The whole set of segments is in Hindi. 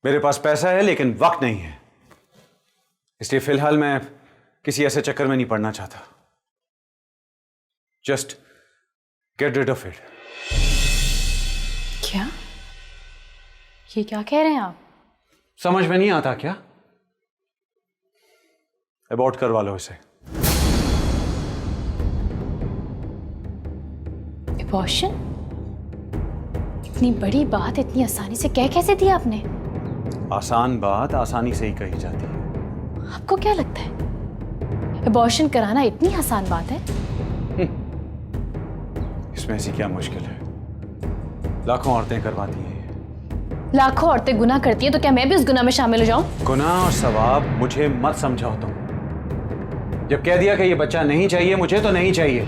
मेरे पास पैसा है लेकिन वक्त नहीं है, इसलिए फिलहाल मैं किसी ऐसे चक्कर में नहीं पड़ना चाहता। Just get rid of it. क्या? ये क्या कह रहे हैं आप? समझ में नहीं आता क्या? अबॉर्ट करवा लो इसे। अबॉर्शन? इतनी बड़ी बात इतनी आसानी से कह कैसे दी आपने? आसान बात आसानी से ही कही जाती है। आपको क्या लगता है अबॉर्शन कराना इतनी आसान बात है? इसमें ऐसी क्या मुश्किल है? लाखों औरतें करवाती हैं। लाखों औरतें गुनाह करती हैं, तो क्या मैं भी उस गुनाह में शामिल हो जाऊं? गुनाह और सवाब मुझे मत समझाओ तुम। जब कह दिया कि ये बच्चा नहीं चाहिए मुझे, तो नहीं चाहिए,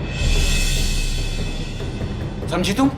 समझी तुम?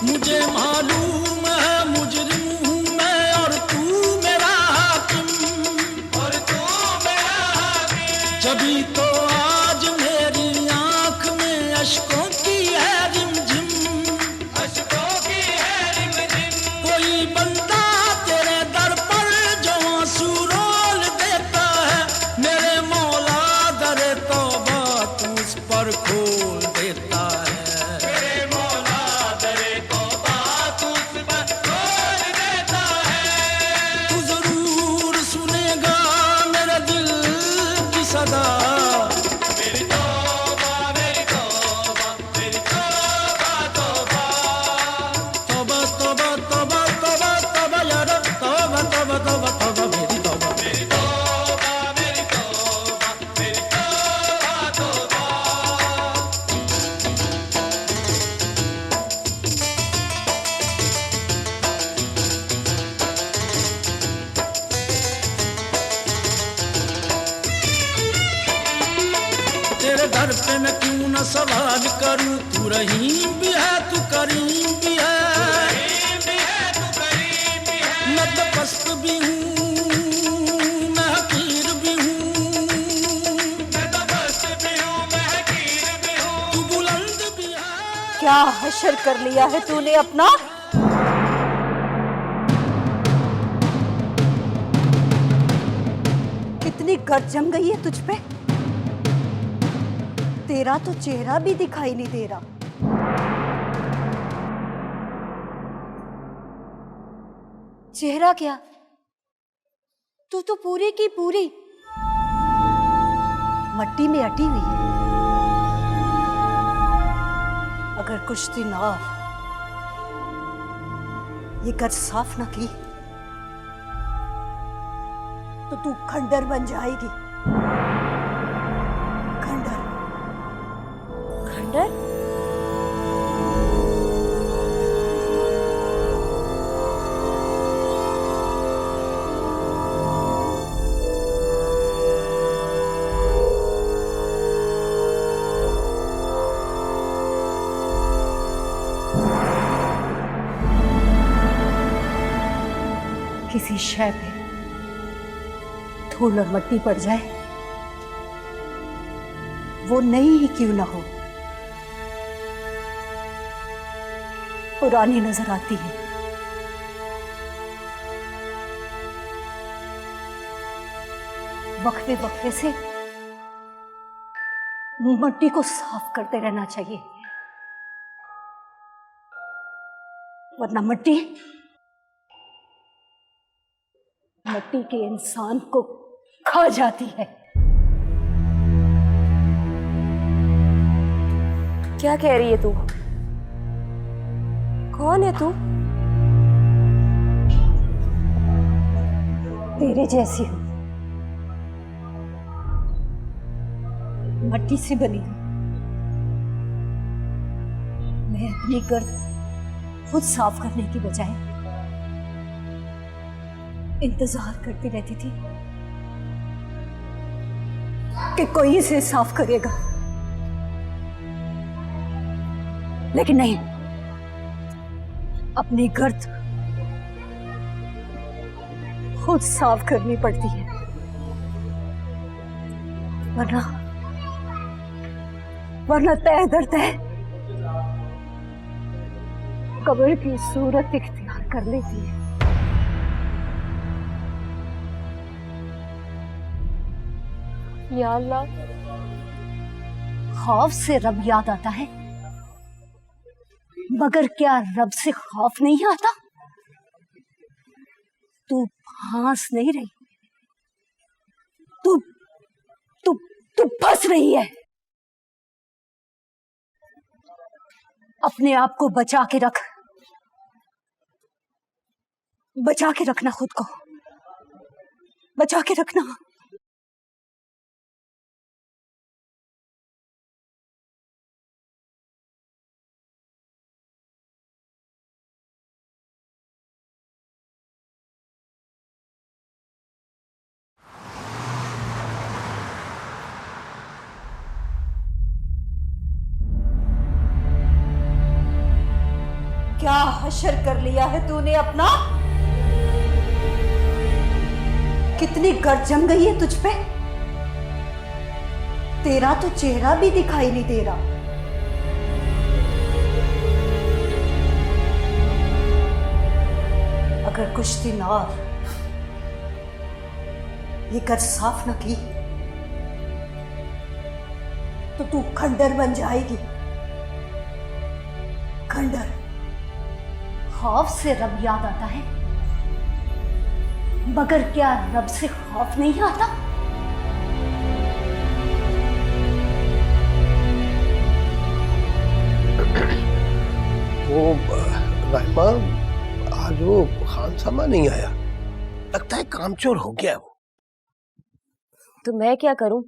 मुझे मालूम है मुजरिम हूँ मैं और तू मेरा हाकिम, जभी तो आज मेरी आंख में अश्कों की है रिमझिम। कोई बंदा तेरे दर पर जो आंसू रोल देता है, मेरे मौला दरे तौबा तू उस पर खोल देता है। तेरे दर पे मैं क्यों न सवाल करूं, तू रहीम भी है तू करीम भी है। मैं तो पस्त भी हूँ मैं हकीर भी हूँ, तू बुलंद भी है। क्या हशर कर लिया है तूने अपना? कितनी गर्द जम गई है तुझ पे? तेरा तो चेहरा भी दिखाई नहीं दे रहा। चेहरा क्या, तू तो पूरी की पूरी मट्टी में अटी हुई है। अगर कुछ दिन और ये गर्द साफ ना की तो तू खंडर बन जाएगी। खंडर खंडर किसी शय पे धूल और मट्टी पड़ जाए, वो नई ही क्यों ना हो, पुरानी नजर आती है। वक्फे वक्फे से मट्टी को साफ करते रहना चाहिए, वरना मट्टी के इंसान को खा जाती है। क्या कह रही है तू? कौन है तू? तेरे जैसी हूं, मट्टी से बनी हूं। मैं अपनी गर्द खुद साफ करने की बजाय इंतजार करती रहती थी कि कोई इसे साफ करेगा, लेकिन नहीं, अपनी गर्द खुद साफ करनी पड़ती है, वरना तय दर तय कब्र की सूरत इख्तियार कर लेती है। या अल्लाह, खौफ से रब याद आता है, मगर क्या रब से खौफ नहीं आता? तू फांस नहीं रही, तू फंस रही है। अपने आप को बचा के रखना, खुद को बचा के रखना। क्या हशर कर लिया है तूने अपना? कितनी गर्द जम गई है तुझ पे? तेरा तो चेहरा भी दिखाई नहीं दे रहा। अगर कुछ दिन और ये गर्द साफ न की तो तू खंडर बन जाएगी। खंडर। खौफ से रब याद आता है, मगर क्या रब से खौफ नहीं आता? वो राहिमा, आज वो खान सामा नहीं आया, लगता है कामचोर हो गया वो। तो मैं क्या करूं?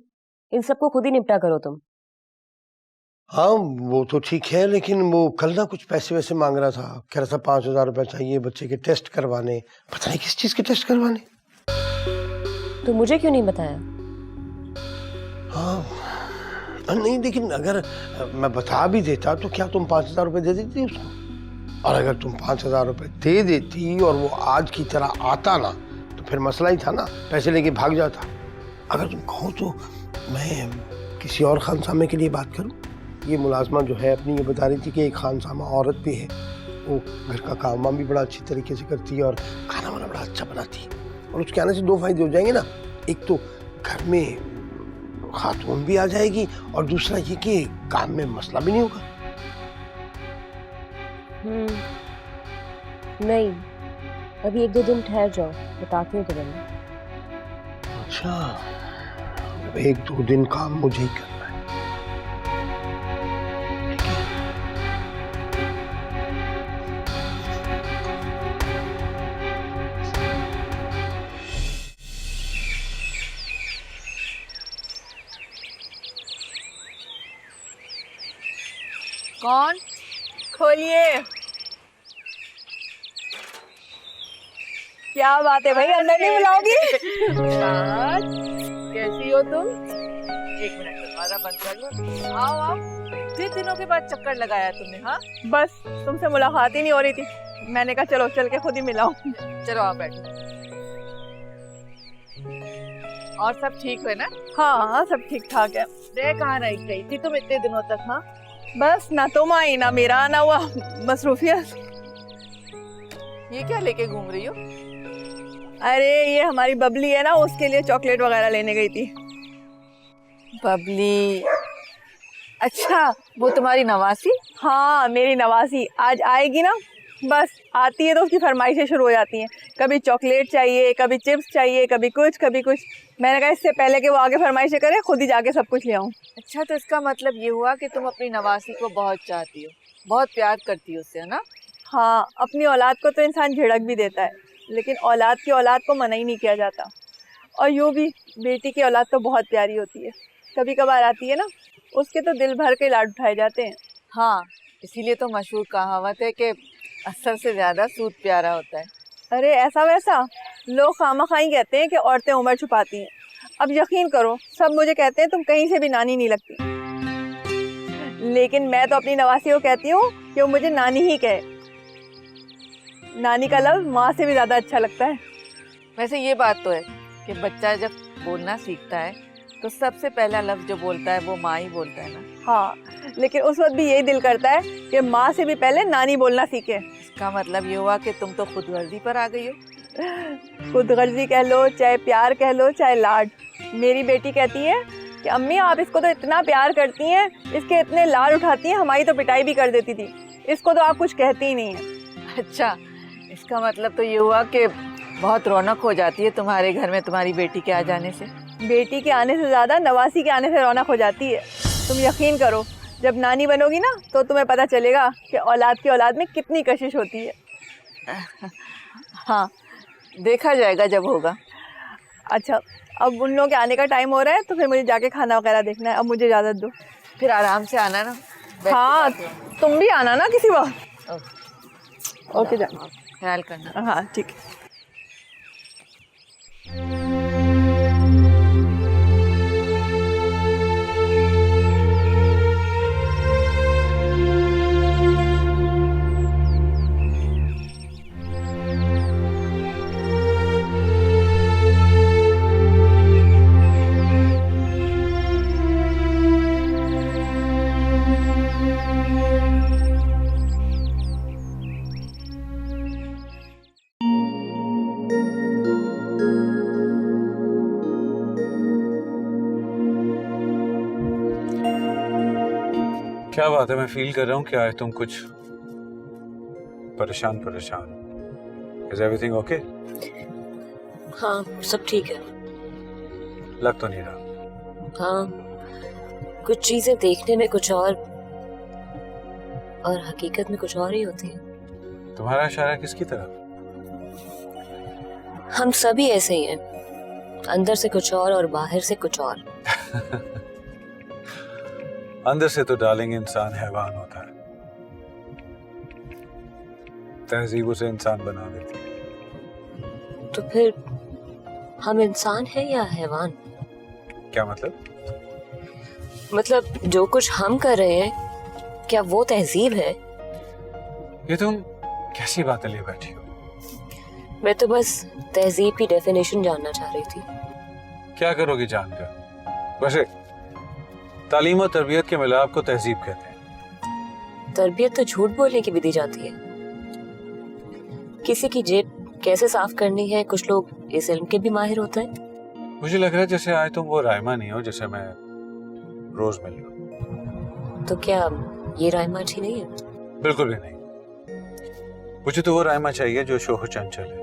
इन सबको खुद ही निपटा करो तुम। हाँ वो तो ठीक है, लेकिन वो कल ना कुछ पैसे वैसे मांग रहा था, कह रहा था 5,000 रुपए चाहिए बच्चे के टेस्ट करवाने, पता नहीं किस चीज के टेस्ट करवाने। तो मुझे क्यों नहीं बताया? हाँ नहीं, लेकिन अगर मैं बता भी देता तो क्या तुम 5,000 रुपए दे देती उसको? और अगर तुम 5,000 रुपए दे देती और वो आज की तरह आता ना, तो फिर मसला ही था ना, पैसे लेके भाग जाता। अगर तुम कहो तो मैं किसी और खानसामे के लिए बात करूं। ये मुलाजमा जो है अपनी ये बता रही थी कि एक खानसामा औरत भी है, वो घर का काम वाम भी बड़ा अच्छी तरीके से करती है और खाना वाना बड़ा अच्छा बनाती है। और उसके आने से 2 फायदे हो जाएंगे ना, एक तो घर में खातून भी आ जाएगी और दूसरा ये कि काम में मसला भी नहीं होगा। नहीं, अभी 1-2 दिन ठहर जाओ, बताती हूँ तुम्हें। अच्छा, 1-2 दिन काम मुझे ही करना है। कौन? खोलिए। क्या बात है भाई, अंदर नहीं बुलाओगी? कैसी हो तुम? 1 मिनट दरवाजा बंद कर लो। आओ आओ। कितने दिनों के बाद चक्कर लगाया तुमने? हाँ बस तुमसे मुलाकात ही नहीं हो रही थी, मैंने कहा चलो चल के खुद ही मिलाऊं। चलो आप बैठो। और सब ठीक है ना? हाँ हाँ सब ठीक ठाक है। रह कहाँ रही गई थी तुम इतने दिनों तक? हाँ, बस ना तुम आई ना मेरा आना हुआ, मसरूफियत। ये क्या लेके घूम रही हो? अरे ये हमारी बबली है ना, उसके लिए चॉकलेट वगैरह लेने गई थी। बबली? अच्छा, वो तुम्हारी नवासी? हाँ मेरी नवासी आज आएगी ना, बस आती है तो उसकी फरमाइशें शुरू हो जाती हैं। कभी चॉकलेट चाहिए, कभी चिप्स चाहिए, कभी कुछ कभी कुछ। मैंने कहा इससे पहले कि वो आगे फरमाइशें करे, खुद ही जाके सब कुछ ले आऊँ। अच्छा, तो इसका मतलब ये हुआ कि तुम अपनी नवासी को बहुत चाहती हो, बहुत प्यार करती हो उससे, है ना? हाँ, अपनी औलाद को तो इंसान झिड़क भी देता है, लेकिन औलाद की औलाद को मना ही नहीं किया जाता। और यूँ भी बेटी की औलाद तो बहुत प्यारी होती है, कभी कभार आती है ना, उसके तो दिल भर के लाड उठाए जाते हैं। हाँ, इसीलिए तो मशहूर कहावत है कि असर से ज्यादा सूद प्यारा होता है। अरे ऐसा वैसा लोग खामखाई कहते हैं कि औरतें उम्र छुपाती हैं। अब यकीन करो, सब मुझे कहते हैं तुम कहीं से भी नानी नहीं लगती, लेकिन मैं तो अपनी नवासी को कहती हूँ कि वो मुझे नानी ही कहे। नानी का लफ्ज़ माँ से भी ज़्यादा अच्छा लगता है। वैसे ये बात तो है कि बच्चा जब बोलना सीखता है तो सबसे पहला लफ्ज़ जो बोलता है वो माँ ही बोलता है ना। हाँ, लेकिन उस वक्त भी यही दिल करता है कि माँ से भी पहले नानी बोलना सीखे। इसका मतलब ये हुआ कि तुम तो खुदगर्जी पर आ गई हो। खुदगर्जी कह लो, चाहे प्यार कह लो, चाहे लाड। मेरी बेटी कहती है कि अम्मी आप इसको तो इतना प्यार करती हैं, इसके इतने लाड उठाती हैं, हमारी तो पिटाई भी कर देती थी, इसको तो आप कुछ कहती ही नहीं है। अच्छा, इसका मतलब तो ये हुआ कि बहुत रौनक हो जाती है तुम्हारे घर में तुम्हारी बेटी के आ जाने से। बेटी के आने से ज़्यादा नवासी के आने से रौनक हो जाती है। तुम यकीन करो, जब नानी बनोगी ना तो तुम्हें पता चलेगा कि औलाद की औलाद में कितनी कशिश होती है। हाँ, देखा जाएगा जब होगा। अच्छा, अब उन लोगों के आने का टाइम हो रहा है तो फिर मुझे जाके खाना वगैरह देखना है। अब मुझे इजाज़त दो। फिर आराम से आना ना। हाँ, तुम भी आना ना किसी वक्त। ओके जा, ख्याल करना। हाँ ठीक है। क्या बात है, मैं फील कर रहा हूँ क्या है तुम कुछ परेशान। Is everything okay? हाँ सब ठीक है। लग तो नहीं रहा। हाँ, कुछ चीजें देखने में कुछ और हकीकत में कुछ और ही होती है। तुम्हारा इशारा किसकी तरफ? हम सभी ऐसे ही हैं, अंदर से कुछ और बाहर से कुछ और। अंदर से तो डार्लिंग इंसान हैवान होता है, तहजीब उसे इंसान बना देती है। तो फिर हम इंसान हैं या हैवान? क्या मतलब? मतलब जो कुछ हम कर रहे हैं क्या वो तहजीब है? ये तुम कैसी बातें ले बैठी हो? मैं तो बस तहजीब की डेफिनेशन जानना चाह रही थी। क्या करोगी जानकर? वैसे तालीम और तरबियत के मिलाप को तहजीब कहते हैं। तरबियत तो झूठ बोलने की भी दी जाती है। किसी की जेब कैसे साफ करनी है कुछ लोग इस इल्म के भी माहिर होते हैं। मुझे लग रहा है जैसे आज तुम वो रायमा नहीं हो जिसे मैं रोज मिल रहा हूं। तो क्या ये रायमा अच्छी नहीं है? बिल्कुल भी नहीं। मुझे तो वो रायमा चाहिए जो शोह चंचल है,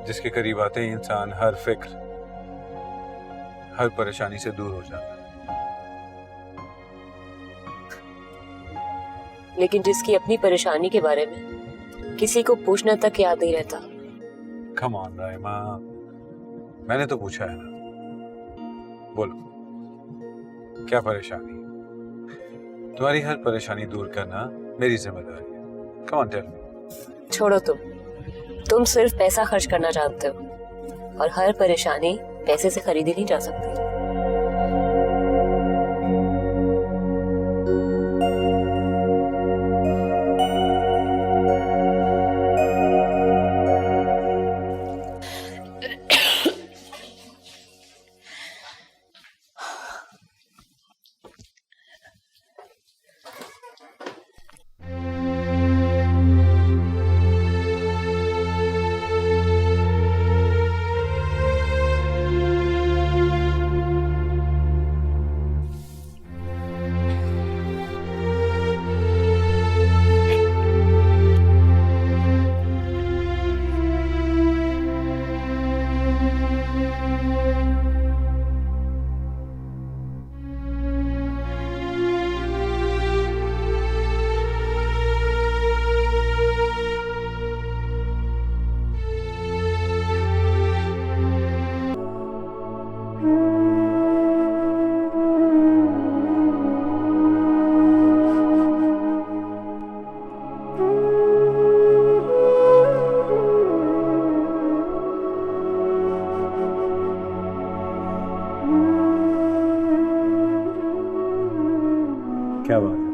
जिसके करीब आते ही इंसान हर फिक्र हर परेशानी से दूर हो जाता है। लेकिन जिसकी अपनी परेशानी के बारे में किसी को पूछना तक याद नहीं रहता। कम ऑन रायमा, मैंने तो पूछा है ना। बोलो क्या परेशानी? तुम्हारी हर परेशानी दूर करना मेरी जिम्मेदारी है। Come on tell me. छोड़ो तुम सिर्फ पैसा खर्च करना जानते हो और हर परेशानी पैसे से खरीदी नहीं जा सकती। क्या बात है?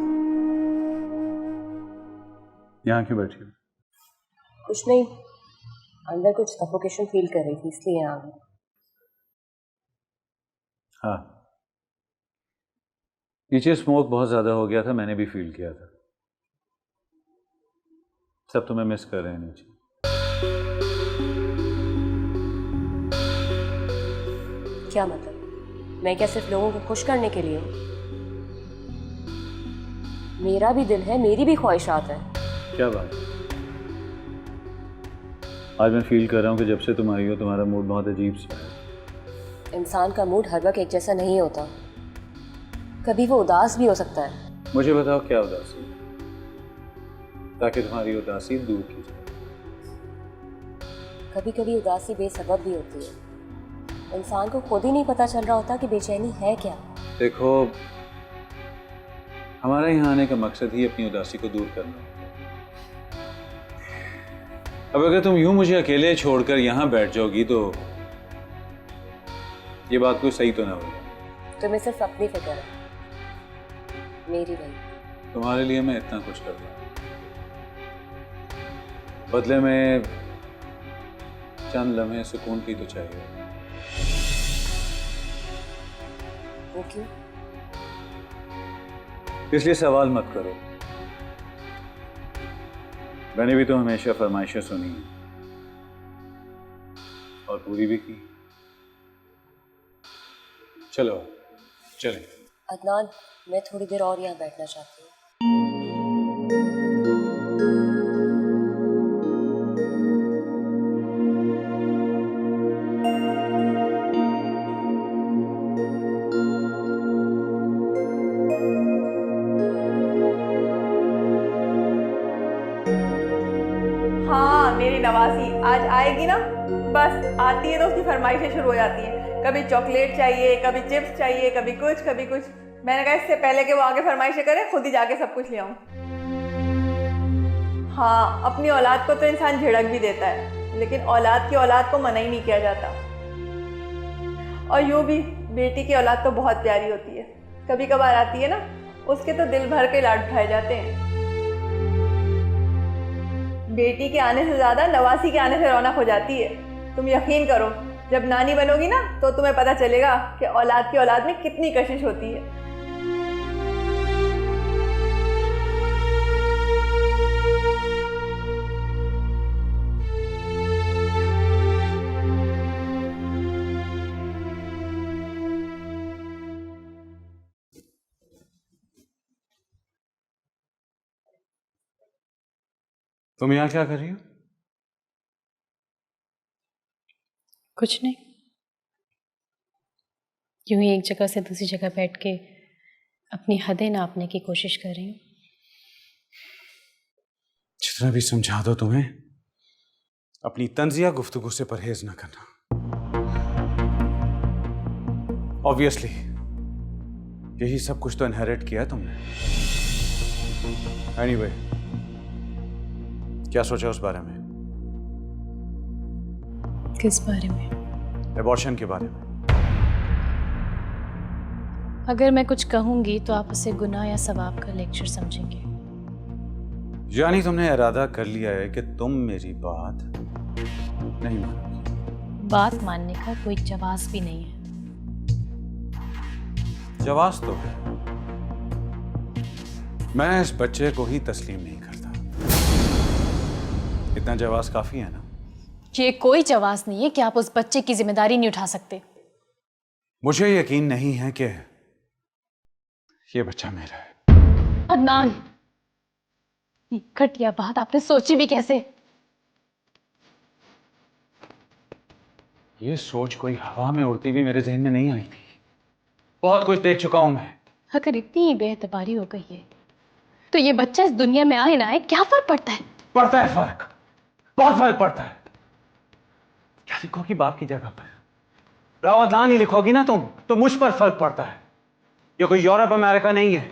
यहाँ क्यों बैठी हो? कुछ नहीं, अंदर कुछ सफोकेशन फील कर रही थी इसलिए यहाँ आ गई। हाँ, नीचे स्मोक बहुत ज्यादा हो गया था, मैंने भी फील किया था। सब तुम्हें मिस कर रहे हैं नीचे। क्या मतलब? मैं क्या सिर्फ लोगों को खुश करने के लिए हूँ? मेरा भी दिल है, मेरी भी ख्वाहिशात है। क्या बात है? आज मैं फील कर रहा हूँ कि जब से तुम आई हो तुम्हारा मूड बहुत अजीब सा है। इंसान का मूड हर वक्त एक जैसा नहीं होता, कभी वो उदास भी हो सकता है। मुझे बताओ क्या उदासी है, ताकि तुम्हारी उदासी दूर की जाए। कभी कभी उदासी बेसबब भी होती है, इंसान को खुद ही नहीं पता चल रहा होता कि बेचैनी है क्या। देखो, हमारे यहाँ आने का मकसद ही अपनी उदासी को दूर करना है। अब अगर तुम यूं मुझे अकेले छोड़कर यहाँ बैठ जाओगी तो ये बात कोई सही तो ना होगा। तुम्हें सिर्फ अपनी फिक्र है, मेरी नहीं। तुम्हारे लिए मैं इतना कुछ कर रहा हूँ, बदले में चंद लम्हे सुकून की तो चाहिए। वो क्यों? इसलिए सवाल मत करो, मैंने भी तो हमेशा फरमाइशें सुनी हैं और पूरी भी की। चलो चलें। अदनान, मैं थोड़ी देर और यहाँ बैठना चाहती हूँ। हाँ, मेरी नवासी आज आएगी ना, बस आती है तो उसकी फरमाइशें शुरू हो जाती हैं। कभी चॉकलेट चाहिए, कभी चिप्स चाहिए, कभी कुछ कभी कुछ। मैंने कहा इससे पहले कि वो आगे फरमाइशें करे, खुद ही जाके सब कुछ ले आऊँ। हाँ, अपनी औलाद को तो इंसान झिड़क भी देता है, लेकिन औलाद की औलाद को मना ही नहीं किया जाता। और यूँ भी बेटी की औलाद तो बहुत प्यारी होती है, कभी कभार आती है ना, उसके तो दिल भर के लाड उठाए जाते हैं। बेटी के आने से ज़्यादा नवासी के आने से रौनक हो जाती है। तुम यकीन करो, जब नानी बनोगी ना तो तुम्हें पता चलेगा कि औलाद की औलाद में कितनी कशिश होती है। तुम यहाँ क्या कर रही हो? कुछ नहीं, यूं ही एक जगह से दूसरी जगह बैठ के अपनी हदें नापने की कोशिश कर रही हूँ। जितना भी समझा दो तुम्हें, अपनी तंजिया गुफ्तगू से परहेज ना करना। ऑब्वियसली यही सब कुछ तो इनहेरिट किया है तुमने। एनीवे, क्या सोचा उस बारे में? किस बारे में? एबॉर्शन के बारे में। अगर मैं कुछ कहूंगी तो आप उसे गुनाह या सवाब का लेक्चर समझेंगे। यानी तुमने इरादा कर लिया है कि तुम मेरी बात नहीं मानोगी। बात मानने का कोई जवाब भी नहीं है। जवाब तो है, मैं इस बच्चे को ही तस्लीम नहीं करता। इतना जवाब काफी है ना? ये कोई जवाब नहीं है कि आप उस बच्चे की जिम्मेदारी नहीं उठा सकते। मुझे यकीन नहीं है कि ये बच्चा मेरा है। अदनान, ये घटिया बात आपने सोची भी कैसे? ये सोच कोई हवा में उड़ती हुई मेरे जहन में नहीं आई थी। बहुत कुछ देख चुका हूं मैं। अगर इतनी बेएतबारी हो गई है तो ये बच्चा इस दुनिया में आए ना आए, क्या फर्क पड़ता है? पड़ता है फर्क, बहुत फर्क पड़ता है। क्या लिखोगी बाप की जगह पर? राव अदनान ही लिखोगी ना तुम, तो मुझ पर फर्क पड़ता है। ये कोई यूरोप अमेरिका नहीं है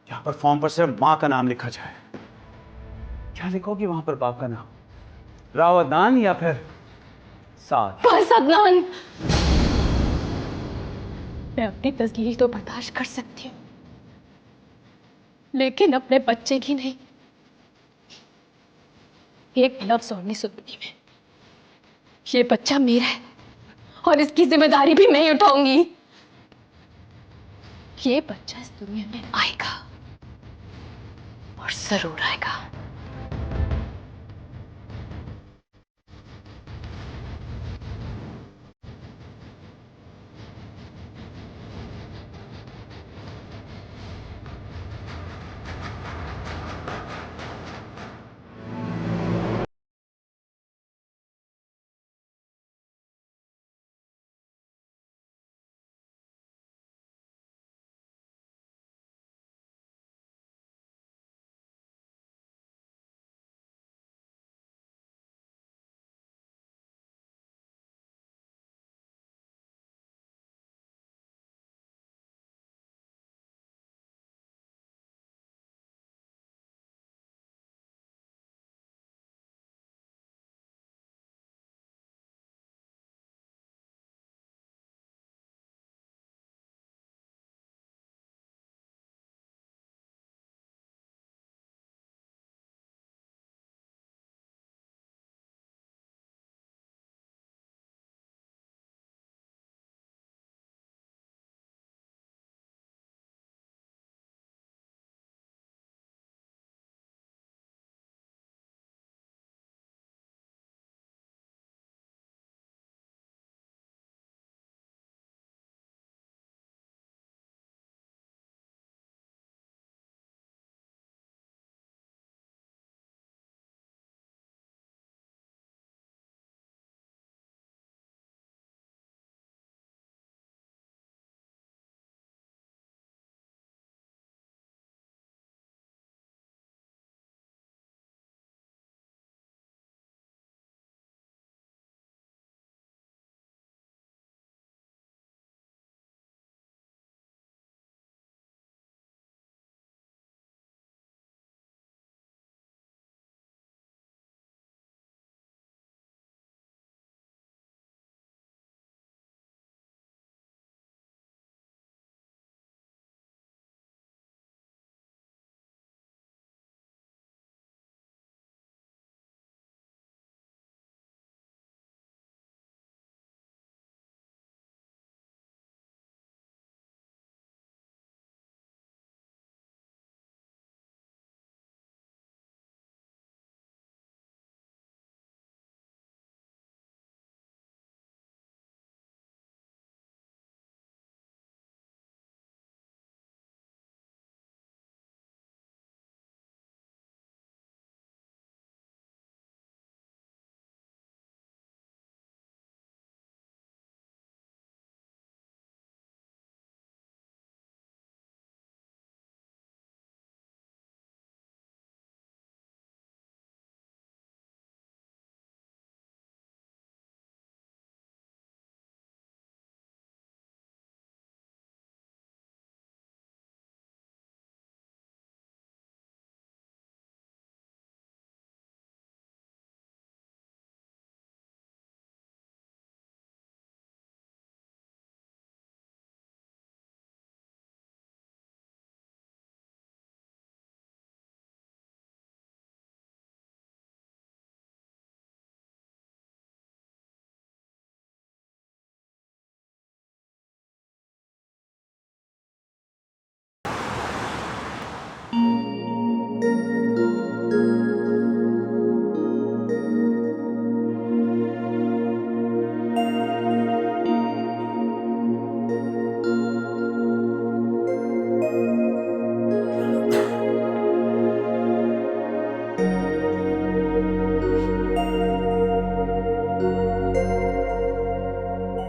यहाँ पर फॉर्म पर सिर्फ माँ का नाम लिखा जाए। क्या लिखोगी वहां पर बाप का नाम? राव अदनान या फिर साद? बस अदनान, मैं अपनी तस्लील तो बर्दाश्त कर सकती हूँ, लेकिन अपने बच्चे की नहीं। एक लफ्ज और नहीं सुनूंगी मैं। ये बच्चा मेरा है और इसकी जिम्मेदारी भी मैं ही उठाऊंगी। ये बच्चा इस दुनिया में आएगा और जरूर आएगा।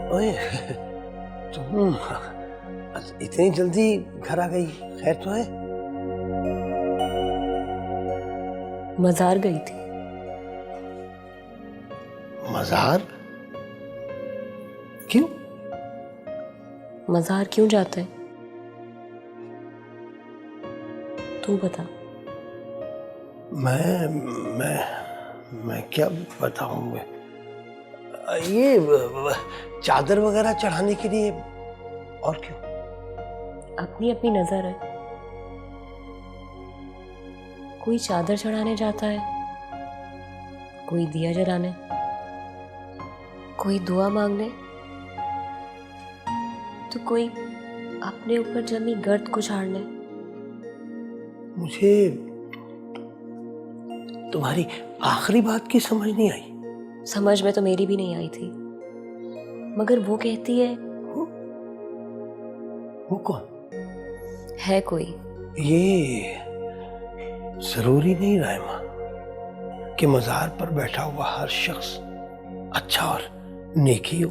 ओए, तुम इतनी जल्दी घर आ गई? खैर तो है? मजार गई थी। मजार? क्यों? मजार क्यों जाता है तू बता। मैं क्या बताऊं? ये चादर वगैरह चढ़ाने के लिए। और क्यों? अपनी अपनी नजर है। कोई चादर चढ़ाने जाता है, कोई दिया जलाने, कोई दुआ मांगने, तो कोई अपने ऊपर जमी गर्द को झाड़ने। मुझे तुम्हारी आखिरी बात की समझ नहीं आई। समझ में तो मेरी भी नहीं आई थी, मगर वो कहती है वो कौन? है कोई। ये जरूरी नहीं रायमा कि मजार पर बैठा हुआ हर शख्स अच्छा और नेकी हो।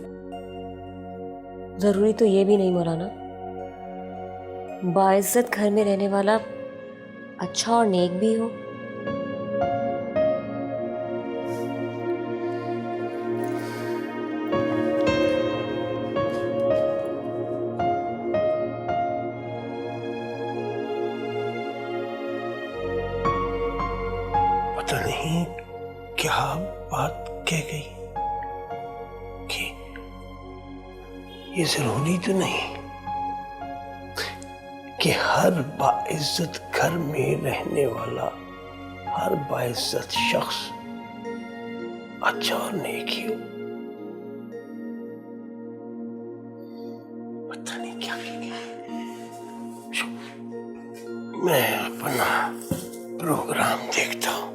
जरूरी तो ये भी नहीं मौलाना, बाइज्जत घर में रहने वाला अच्छा और नेक भी हो। पता नहीं क्या बात कह गई कि ये जरूरी तो नहीं कि हर बाइज्जत घर में रहने वाला हर बाइज्जत शख्स अच्छा और नेक ही हो। पता नहीं क्या कह गई। मैं अपना प्रोग्राम देखता हूँ।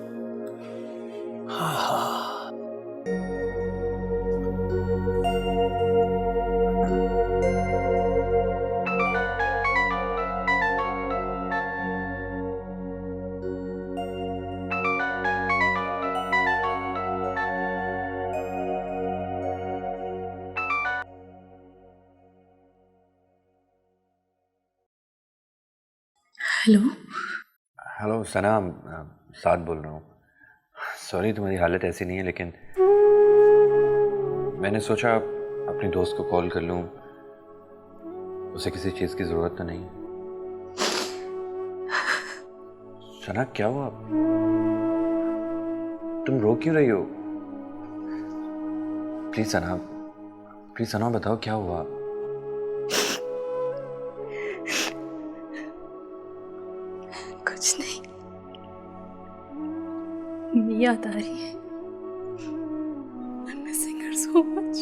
हाँ हाँ। हेलो। हेलो सना, साद बोल रहा हूँ। सॉरी तुम्हारी हालत ऐसी नहीं है, लेकिन मैंने सोचा अपनी दोस्त को कॉल कर लूँ। उसे किसी चीज़ की ज़रूरत तो नहीं। सना क्या हुआ? तुम रो क्यों रही हो? प्लीज सना बताओ क्या हुआ? कुछ नहीं, याद आ रही है। I'm missing her so much.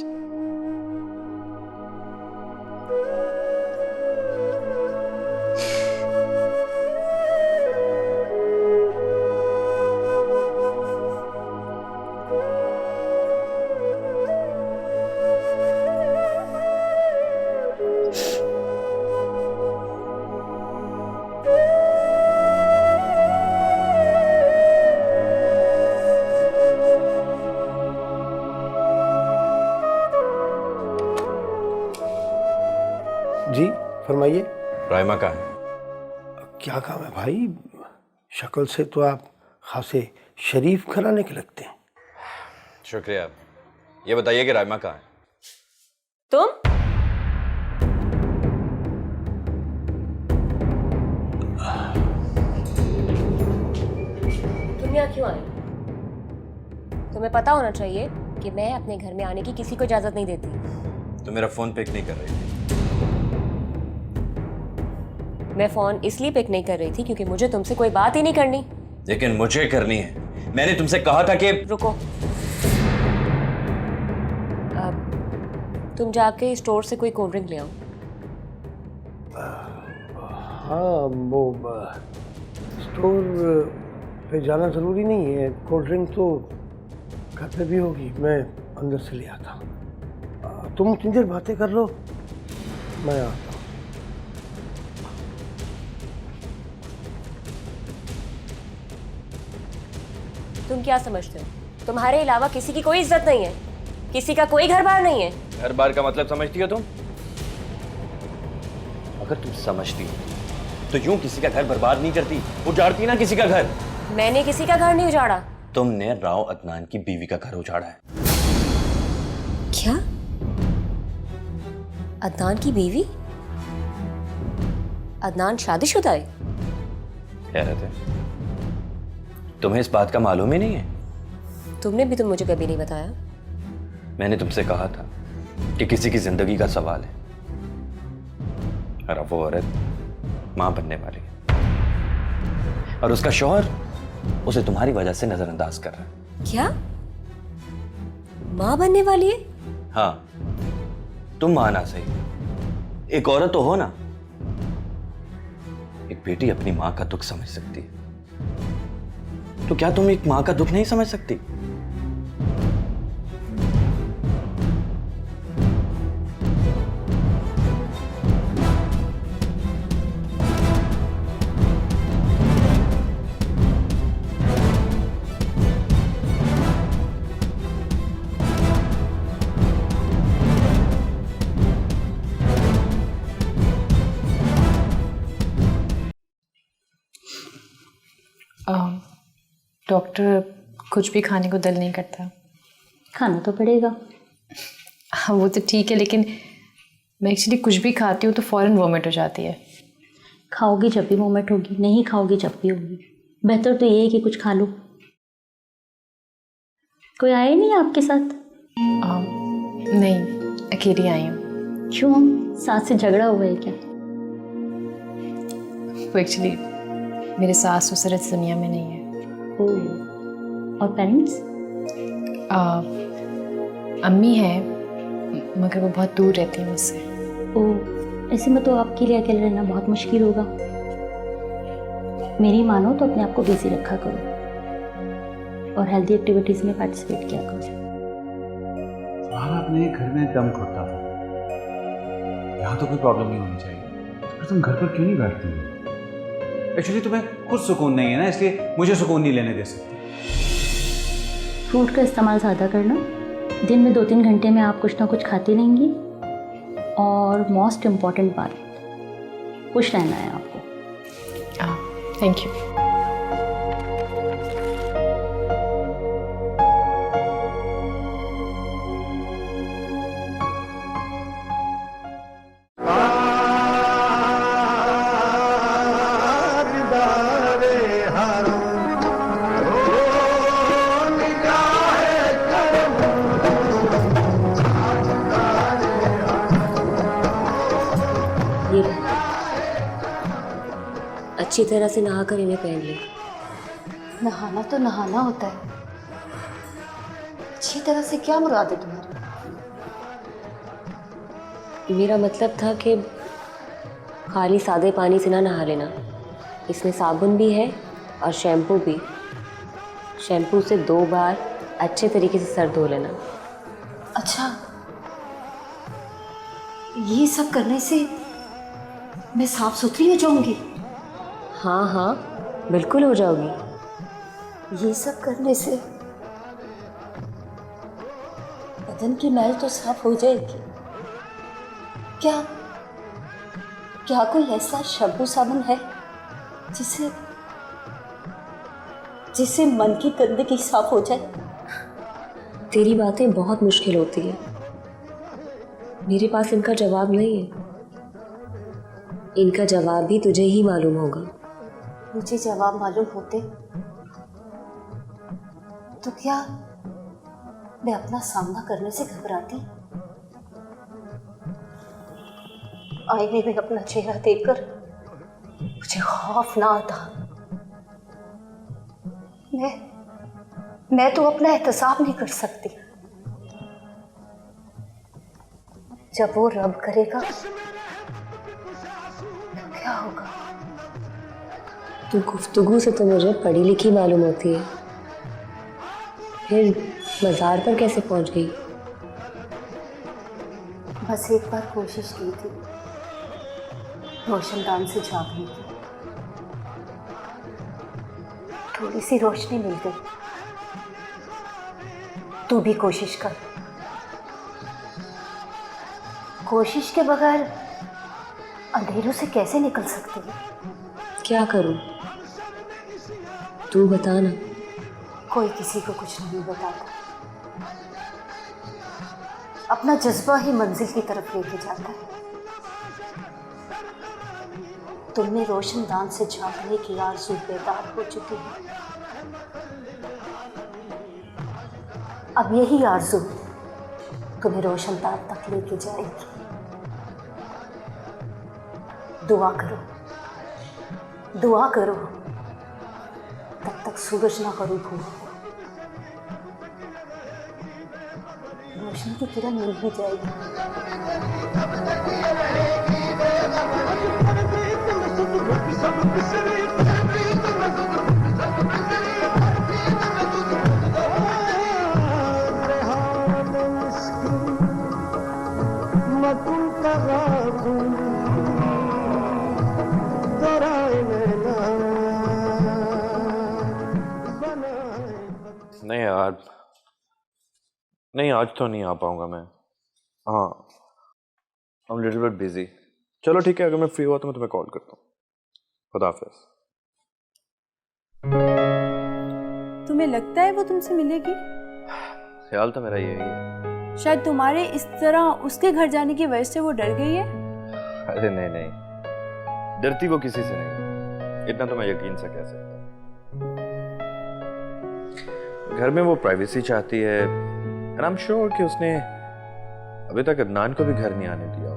जी फरमाइए। राइमा कहाँ है? क्या काम है भाई? शक्ल से तो आप खासे शरीफ घराने के लगते हैं। शुक्रिया। ये बताइए कि राइमा कहाँ है? तुम यहाँ क्यों आए? तुम्हें पता होना चाहिए कि मैं अपने घर में आने की किसी को इजाजत नहीं देती। तो मेरा फोन पिक नहीं कर रही थी। मैं फोन इसलिए पिक नहीं कर रही थी क्योंकि मुझे तुमसे कोई बात ही नहीं करनी। लेकिन मुझे करनी है। मैंने तुमसे कहा था कि रुको। अब तुम जाके स्टोर से कोई कोल्ड ड्रिंक ले आओ। हाँ वो स्टोर पे जाना ज़रूरी नहीं है। कोल्ड ड्रिंक तो घर पे भी होगी, मैं अंदर से ले आता हूँ। तुम इतनी देर बातें कर लो, मैं आता हूँ। तुम क्या समझते हो? तुम्हारे अलावा किसी की कोई इज्जत नहीं है, किसी का कोई घर बार नहीं है। घर बार का मतलब समझती हो तुम? अगर तुम समझती हो तो यूं किसी का घर बर्बाद नहीं करती, उजाड़ती ना किसी का घर। मैंने किसी का घर नहीं उजाड़ा। तुमने राव अदनान की बीवी का घर उजाड़ा है। क्या? अदनान की बीवी? अदनान शादीशुदा है? हैरत है, तुम्हें इस बात का मालूम ही नहीं है? तुमने भी तो मुझे कभी नहीं बताया। मैंने तुमसे कहा था कि किसी की जिंदगी का सवाल है, और अब वो औरत मां बनने वाली है, और उसका शौहर उसे तुम्हारी वजह से नजरअंदाज कर रहा है। क्या माँ बनने वाली है? हाँ, तुम माँ ना सही, एक औरत तो हो ना। एक बेटी अपनी माँ का दुख समझ सकती है, तो क्या तुम एक माँ का दुख नहीं समझ सकती? डॉक्टर, कुछ भी खाने को दिल नहीं करता। खाना तो पड़ेगा। हाँ वो तो ठीक है, लेकिन मैं एक्चुअली कुछ भी खाती हूँ तो फ़ौरन वॉमिट हो जाती है। खाओगी जब भी वोमिट होगी, नहीं खाओगी जब भी होगी। बेहतर तो ये है कि कुछ खा लो। कोई आया नहीं आपके साथ? नहीं, अकेली आई हूँ। क्यों, सास से झगड़ा हुआ है क्या? वो एक्चुअली मेरे सास ससुर इस दुनिया में नहीं है। और पेरेंट्स? अम्मी है, मगर वो बहुत दूर रहती है मुझसे। ओह, ऐसे में तो आपके लिए अकेले रहना बहुत मुश्किल होगा। मेरी मानो तो अपने आप को बिजी रखा करो और हेल्दी एक्टिविटीज में पार्टिसिपेट किया करो। तुम्हारा अपने घर में दम घुटता था, यहाँ तो कोई प्रॉब्लम नहीं होनी चाहिए। पर तुम घर पर क्यों नहीं बैठती हो? एक्चुअली तुम्हें खुद सुकून नहीं है ना, इसलिए मुझे सुकून नहीं लेने दे सकती। फ्रूट का इस्तेमाल ज़्यादा करना। दिन में 2-3 घंटे में आप कुछ ना कुछ खाती रहेंगी। और मोस्ट इम्पॉर्टेंट बात, खुश रहना है आपको। Thank you. ये लो। अच्छी तरह से नहाकर इन्हें पहन ले। नहाना तो नहाना होता है, अच्छी तरह से क्या मुराद है तुम्हारी? मेरा मतलब था कि खाली सादे पानी से ना नहा लेना, इसमें साबुन भी है और शैम्पू भी। शैम्पू से 2 बार अच्छे तरीके से सर धो लेना। अच्छा, ये सब करने से मैं साफ सुथरी हो जाऊंगी? हाँ हाँ, बिल्कुल हो जाओगी। ये सब करने से बदन की मैल तो साफ हो जाएगी। क्या क्या कोई ऐसा शैम्पू साबुन है जिससे मन की गंदगी साफ हो जाए? तेरी बातें बहुत मुश्किल होती है, मेरे पास इनका जवाब नहीं है। इनका जवाब भी तुझे ही मालूम होगा। मुझे जवाब मालूम होते तो क्या मैं अपना सामना करने से घबराती? आईने में अपना चेहरा देखकर मुझे खौफ ना आता। मैं तो अपना एहतसाब नहीं कर सकती। जब वो रब करेगा तो क्या होगा? तू गुफ्तगू से तो मुझे पढ़ी लिखी मालूम होती है, फिर मज़ार पर कैसे पहुंच गई? बस एक बार कोशिश की थी रोशनदान से झांकने की। थोड़ी सी रोशनी मिल गई। तू भी कोशिश कर। कोशिश के बगैर अंधेरों से कैसे निकल सकती है? क्या करूं? तू बता ना। कोई किसी को कुछ नहीं बताता। अपना जज्बा ही मंजिल की तरफ लेके जाता है। तुमने रोशनदान से झांकने की आरज़ू बेदार हो चुकी है। अब यही आरज़ू तुम्हें रोशनदान तक लेके जाएगी। दुआ करो, दुआ करो तब तक सूरज ना करूँ भूल। रोशनी की किरण मिल भी जाएगी। नहीं यार, नहीं आज तो नहीं आ पाऊंगा मैं। हाँ, I am little bit busy. चलो ठीक है, अगर मैं फ्री हुआ तो मैं तुम्हें कॉल करता हूँ। खुदा हाफिज़। तुम्हें लगता है वो तुमसे मिलेगी? ख्याल तो मेरा यही है। शायद तुम्हारे इस तरह उसके घर जाने की वजह से वो डर गई है। अरे नहीं नहीं, डरती वो किसी से नहीं, इतना तो मैं यकीन से कह सकता हूँ। घर में वो प्राइवेसी चाहती है, एंड आई एम श्योर कि उसने अभी तक अदनान को भी घर नहीं आने दिया हो।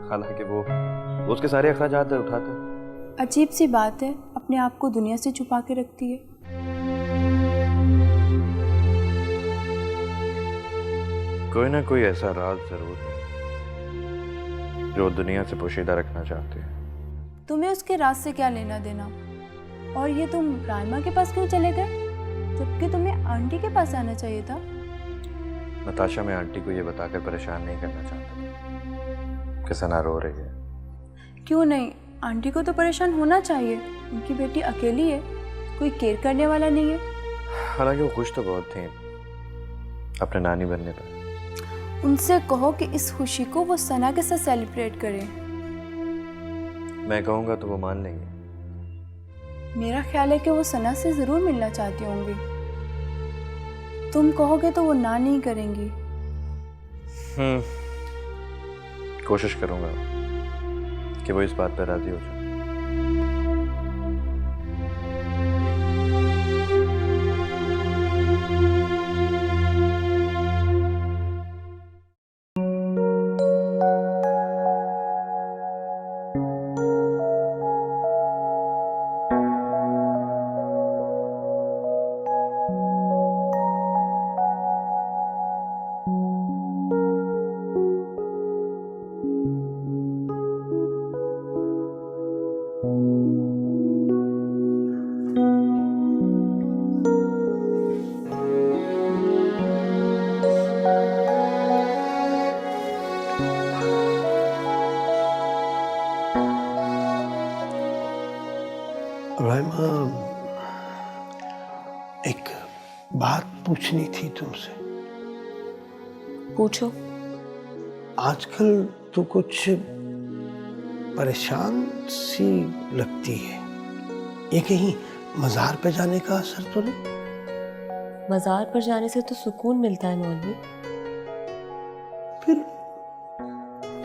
हालांकि वो उसके सारे अखराजात उठाता है। अजीब सी बात है, अपने आप को दुनिया से छुपा के रखती है। कोई ना कोई ऐसा राज जरूर है जो दुनिया से पोशीदा रखना चाहते हैं। तुम्हें उसके राज से क्या लेना देना? और ये तुम राइमा के पास क्यों चले गए, जबकि तुम्हें आंटी के पास आना चाहिए था? नताशा, मैं आंटी को ये बताकर परेशान नहीं करना चाहता कि सना रो रही है। क्यों नहीं, आंटी को तो परेशान होना चाहिए। उनकी बेटी अकेली है, कोई केयर करने वाला नहीं है। हालांकि वो खुश तो बहुत थी अपने नानी बनने पर। उनसे कहो कि इस खुशी को वो सना के साथ सेलिब्रेट करें। मैं कहूँगा तो वो मान लेंगे। मेरा ख्याल है कि वो सना से जरूर मिलना चाहती होंगी। तुम कहोगे तो वो ना नहीं करेंगी। कोशिश करूँगा कि वो इस बात पर राजी हो जाए। राइमा, एक बात पूछनी थी तुमसे। पूछो। आजकल तो कुछ परेशान सी लगती है। ये कहीं मज़ार पे जाने का असर तो नहीं? मज़ार पर जाने से तो सुकून मिलता है मौलवी। फिर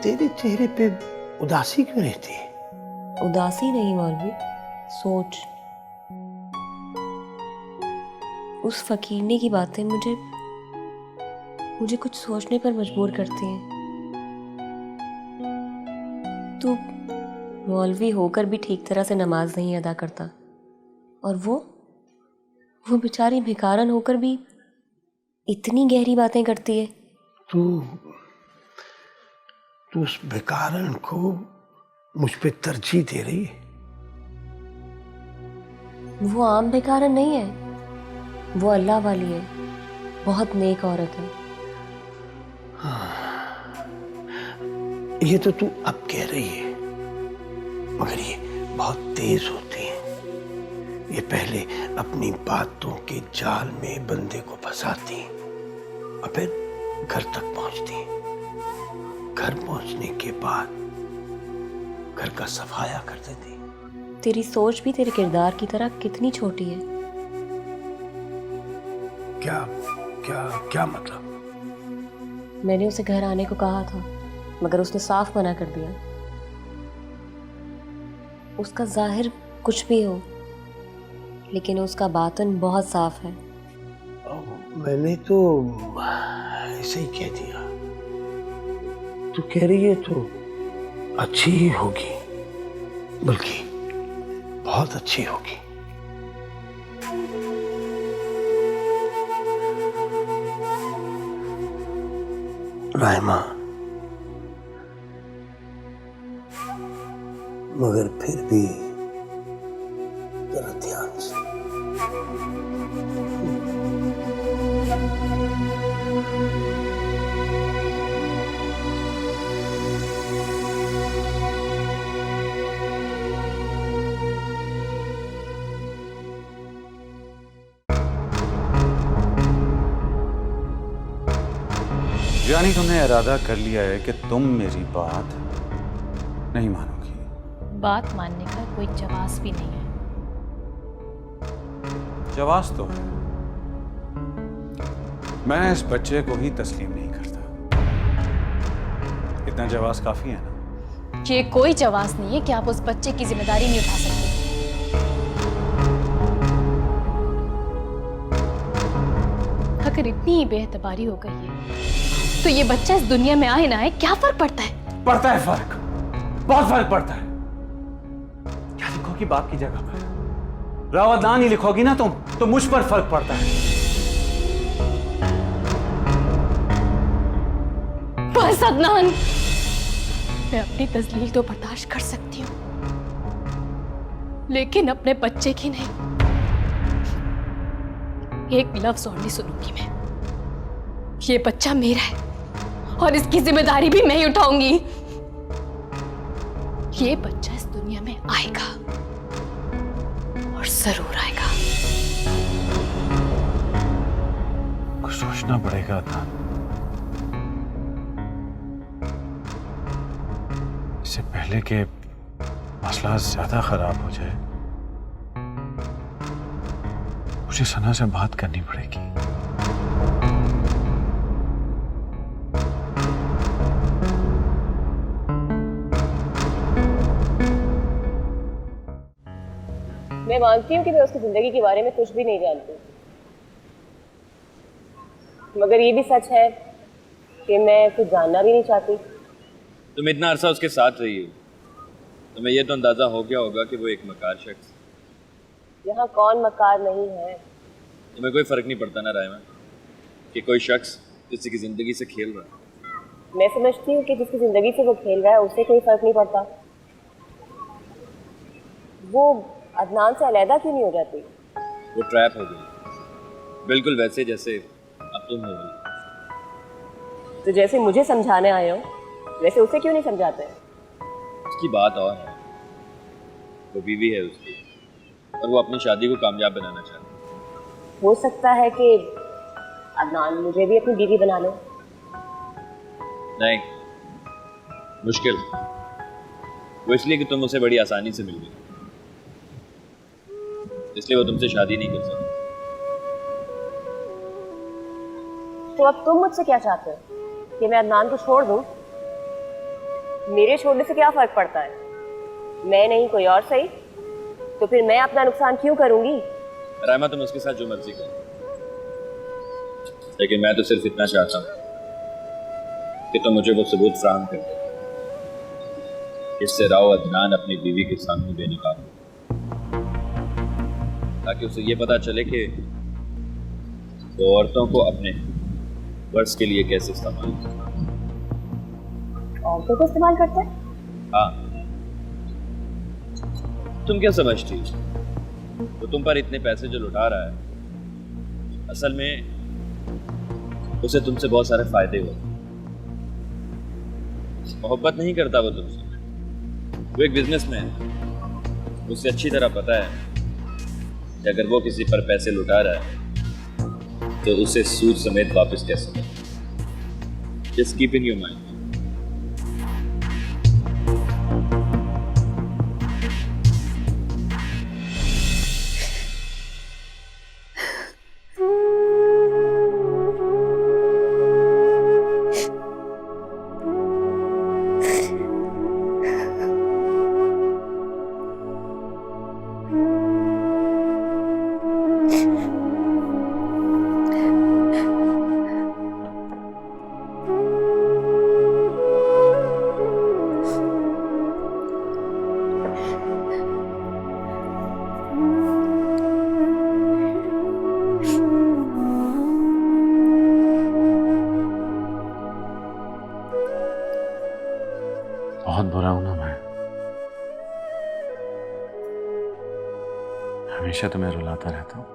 तेरे चेहरे पे उदासी क्यों रहती है? उदासी नहीं मौलवी, सोच। उस फकीरने की बातें मुझे कुछ सोचने पर मजबूर करती हैं। तू मौलवी होकर भी ठीक तरह से नमाज नहीं अदा करता, और वो बेचारी भिखारन होकर भी इतनी गहरी बातें करती है। तू उस भिखारन को मुझ पे तरजीह दे रही है? वो आम भिखारन नहीं है, वो अल्लाह वाली है, बहुत नेक औरत है। ये तो तू अब कह रही है, मगर ये बहुत तेज होती है। ये पहले अपनी बातों के जाल में बंदे को फंसाती और फिर घर तक पहुंचती। घर पहुंचने के बाद घर का सफाया कर देती। तेरी सोच भी तेरे किरदार की तरह कितनी छोटी है। क्या क्या क्या मतलब? मैंने उसे घर आने को कहा था, मगर उसने साफ मना कर दिया। उसका जाहिर कुछ भी हो, लेकिन उसका बातन बहुत साफ है। मैंने तो ऐसे ही कह दिया। तू कह रही है तो अच्छी ही होगी, बल्कि बहुत बहुत अच्छी होगी। राइमा, मगर फिर भी जरा ध्यान से। यानी तुमने इरादा कर लिया है कि तुम मेरी बात नहीं मानोगी। बात मानने का कोई जवाब भी नहीं है। जवाब तो है, मैं इस बच्चे को ही तस्लीम नहीं करता। इतना जवाब काफी है ना? ये कोई जवाब नहीं है कि आप उस बच्चे की जिम्मेदारी नहीं उठा सकते। अगर इतनी ही बेएतबारी हो गई है तो ये बच्चा इस दुनिया में आए ना आए क्या फर्क पड़ता है? पड़ता है फर्क, बहुत फर्क पड़ता है। क्या लिखोगी बाप की जगह पर? रावतदान ही लिखोगी ना तुम तो मुझ पर फर्क पड़ता है। बस अदनान, मैं अपनी तस्लील तो बर्दाश्त कर सकती हूँ, लेकिन अपने बच्चे की नहीं। एक लफ्ज और नहीं सुनूंगी मैं। ये बच्चा मेरा है और इसकी जिम्मेदारी भी मैं ही उठाऊंगी। ये बच्चा इस दुनिया में आएगा और जरूर आएगा। कुछ सोचना पड़ेगा था, इससे पहले कि मसला ज्यादा खराब हो जाए। मुझे सना से बात करनी पड़ेगी। मैं मानती हूँ कि मैं उसकी जिंदगी के बारे में कुछ भी नहीं जानती, मगर ये भी सच है कि मैं कुछ जानना भी नहीं चाहती। तुम इतना अरसा उसके साथ रही हो, तुम्हें यह तो अंदाजा हो गया होगा कि वो एक मकार शख्स। यहाँ कौन मकार नहीं है। तुम्हें कोई फर्क नहीं पड़ता ना रायमा कि कोई शख्स किसी की जिंदगी से खेल रहा है? मैं समझती हूँ कि जिसकी जिंदगी से वो खेल रहा है उसे कोई फर्क नहीं पड़ता। वो अदनान से अलहदा क्यों नहीं हो जाती? वो ट्रैप हो गई, बिल्कुल वैसे जैसे अब तुम हो गई। तो जैसे मुझे समझाने आए हो वैसे उसे क्यों नहीं समझाते? उसकी बात और है, वो बीवी है उसकी और वो अपनी शादी को कामयाब बनाना चाहती है। हो सकता है कि अदनान मुझे भी अपनी बीवी बना लो। नहीं, मुश्किल। वो इसलिए कि तुम उसे बड़ी आसानी से मिल गई, इसलिए वो तुमसे शादी नहीं कर सकती। तो अब तुम मुझसे क्या चाहते हो कि मैं अदनान को छोड़ दूं? मेरे छोड़ने से क्या फर्क पड़ता है? मैं नहीं कोई और सही, तो फिर मैं अपना नुकसान क्यों करूंगी? रायमा, तुम उसके साथ जो मर्जी करो, लेकिन मैं तो सिर्फ इतना चाहता हूँ कि तुम मुझे वो सबूत फराहम कर दो जिससे राव अदनान अपनी बीवी के सामने बेनकाब हो, ताकि उसे ये पता चले कि वो औरतों को अपने वर्ष के लिए कैसे इस्तेमाल करता है। औरतों को इस्तेमाल करते हैं? हाँ, तुम क्या समझती हो? तो तुम पर इतने पैसे जो लुटा रहा है, असल में उसे तुमसे बहुत सारे फायदे हुए। मोहब्बत नहीं करता वो तुमसे, वो एक बिजनेसमैन है। उसे अच्छी तरह पता है कि अगर वो किसी पर पैसे लुटा रहा है तो उसे सूद समेत वापस कैसे करें। Just keep in your mind. बहुत बुरा हूं ना मैं। हमेशा तुम्हें रुलाता रहता हूं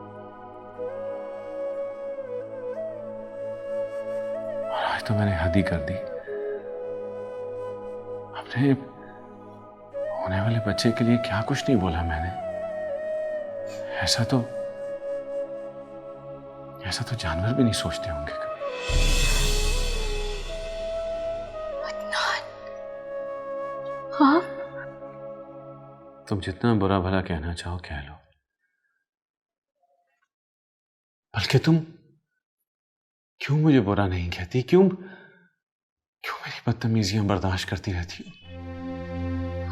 और आज तो मैंने हद ही कर दी। अपने होने वाले बच्चे के लिए क्या कुछ नहीं बोला मैंने। ऐसा तो जानवर भी नहीं सोचते होंगे कभी। हाँ, तुम जितना बुरा भला कहना चाहो कह लो, बल्कि तुम क्यों मुझे बुरा नहीं कहती? क्यों मेरी बदतमीजियां बर्दाश्त करती रहती हो?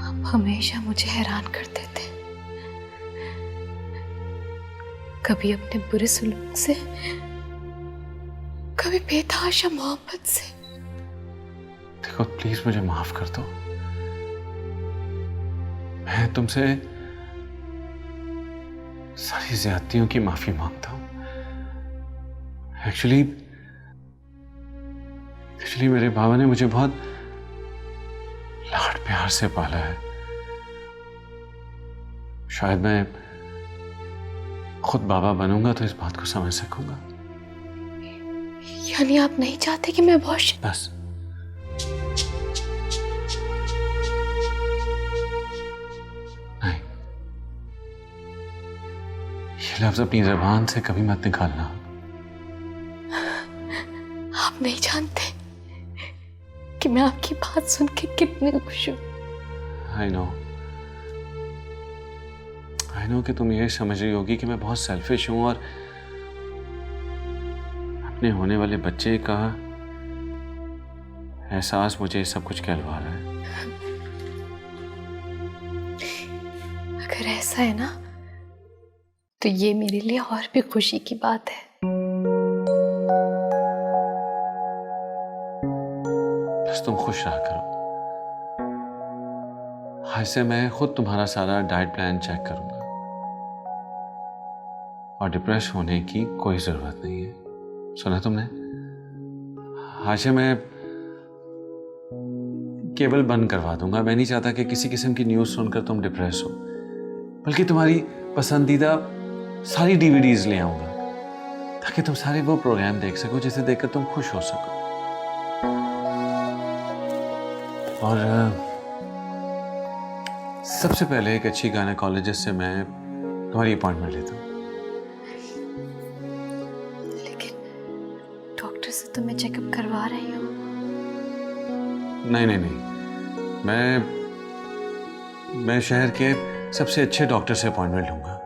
आप हमेशा मुझे हैरान करते थे, कभी अपने बुरे सलूक से, कभी बेतहाशा मोहब्बत से। देखो प्लीज मुझे माफ कर दो। मैं तुमसे सारी ज्यादतियों की माफी मांगता हूं। एक्चुअली मेरे बाबा ने मुझे बहुत लाड प्यार से पाला है। शायद मैं खुद बाबा बनूंगा तो इस बात को समझ सकूंगा। यानी आप नहीं चाहते कि मैं बहुत बस नहीं, ये लफ्ज अपनी ज़बान से कभी मत निकालना। आप नहीं जानते कि मैं आपकी बात सुन के कितनी खुश हूं। आई नो कि तुम ये समझ रही होगी कि मैं बहुत सेल्फिश हूं और अपने होने वाले बच्चे का एहसास मुझे सब कुछ कहलवा रहा है। अगर ऐसा है ना तो ये मेरे लिए और भी खुशी की बात है। बस तुम खुश रहा करो। आज से मैं खुद तुम्हारा सारा डाइट प्लान चेक करूंगा और डिप्रेस होने की कोई जरूरत नहीं है। सुना तुमने? आज से मैं केबल बंद करवा दूंगा। मैं नहीं चाहता कि किसी किस्म की न्यूज़ सुनकर तुम डिप्रेस हो, बल्कि तुम्हारी पसंदीदा सारी डीवीडीज ले आऊंगा ताकि तुम सारे वो प्रोग्राम देख सको जिसे देखकर तुम खुश हो सको। और सबसे पहले एक अच्छी गायनेकोलॉजिस्ट से मैं तुम्हारी अपॉइंटमेंट लेता हूँ। लेकिन डॉक्टर से तो मैं चेकअप करवा रही हूँ। नहीं, मैं शहर के सबसे अच्छे डॉक्टर से अपॉइंटमेंट लूंगा।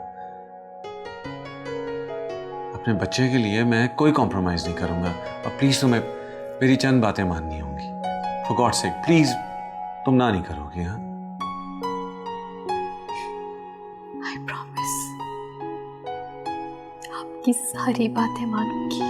अपने बच्चे के लिए मैं कोई कॉम्प्रोमाइज नहीं करूंगा। और प्लीज तुम्हें मेरी चंद बातें माननी होंगी। फॉर गॉड सेक प्लीज तुम ना नहीं करोगे? हाँ, आई प्रॉमिस आपकी सारी बातें मानूंगी।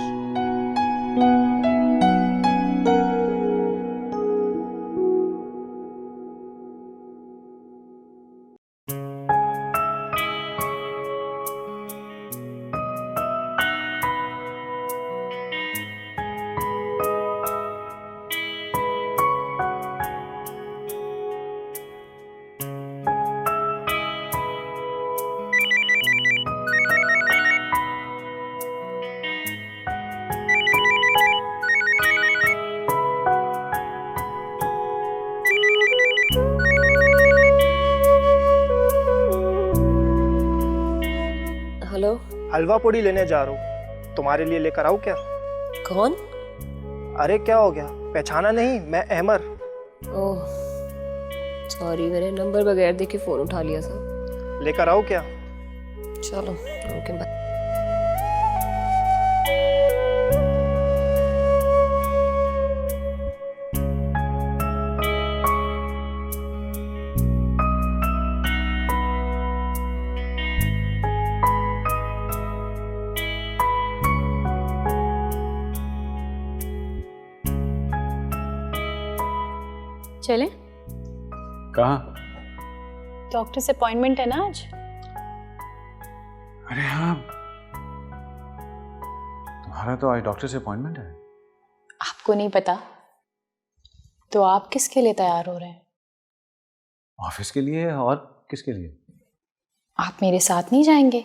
हेलो। हलवा पूड़ी लेने जा रहा हूँ, तुम्हारे लिए लेकर आऊँ क्या? कौन? अरे क्या हो गया, पहचाना नहीं? मैं अहमर। ओह सॉरी, मैंने नंबर बगैर देखे फोन उठा लिया था। लेकर आऊँ क्या? चलो ओके बाय। चलें? कहाँ? डॉक्टर से अपॉइंटमेंट है ना आज। अरे हाँ, तुम्हारा तो आज डॉक्टर से अपॉइंटमेंट है। आपको नहीं पता तो आप किसके लिए तैयार हो रहे हैं? ऑफिस के लिए और किसके लिए? आप मेरे साथ नहीं जाएंगे?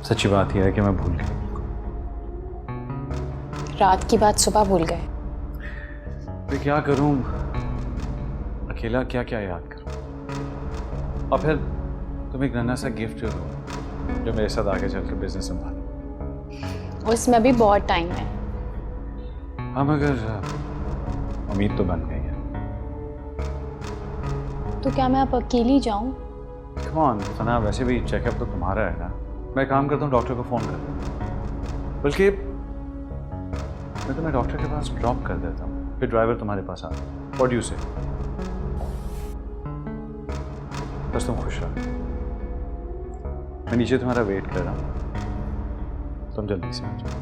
सच्ची बात यह है कि मैं भूल गया। रात की बात सुबह भूल गए? मैं क्या करूं, अकेला क्या क्या याद करूं। और फिर तुम एक नन्हा सा गिफ्ट दो जो मेरे साथ आगे चल के बिजनेस संभालो। उसमें अभी बहुत टाइम है। हाँ मगर उम्मीद तो बन गई है। तो क्या मैं अब अकेली जाऊं? कम ऑन सना, वैसे भी चेकअप तो तुम्हारा है ना। मैं काम करता हूँ, डॉक्टर को फ़ोन कर देता हूँ। बल्कि मैं तुम्हें डॉक्टर के पास ड्रॉप कर देता हूँ, फिर ड्राइवर तुम्हारे पास आता है। व्हाट डू यू से? बस तुम खुश रहो। मैं नीचे तुम्हारा वेट कर रहा हूँ, तुम जल्दी से आ जाओ।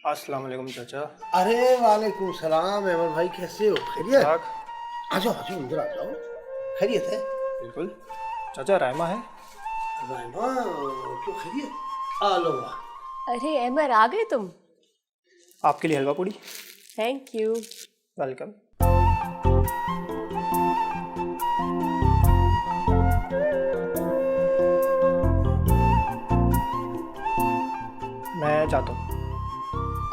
अस्सलाम वालेकुम चाचा। अरे वालेकुम सलाम अहमद भाई, कैसे हो? खैरियत? ठीक। आ जाओ अंदर आ जाओ। खैरियत है? बिल्कुल। चाचा रायमा है? रायमा क्यों खैरियत? आ लो। अरे अमर, आ गए तुम? आपके लिए हलवा पूड़ी। Thank you. वेलकम। मैं जाता हूँ।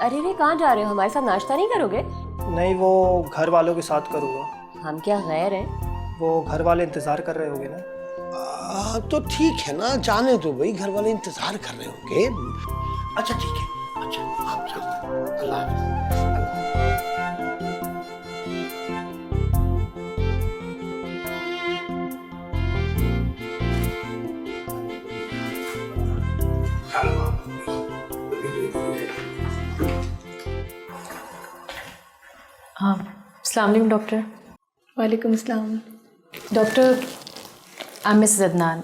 अरे रे, कहाँ जा रहे हो? हमारे साथ नाश्ता नहीं करोगे? नहीं, वो घर वालों के साथ करूँगा। हम क्या गैर हैं? वो घर वाले इंतज़ार कर रहे होंगे ना। तो ठीक है ना, जाने दो भाई, घर वाले इंतजार कर रहे होंगे। अच्छा ठीक है, अच्छा आप जाओ। अल्लाह हाँ, अस्सलाम वालेकुम डॉक्टर। वालेकुम अस्सलाम। Doctor, I am Mrs Adnan.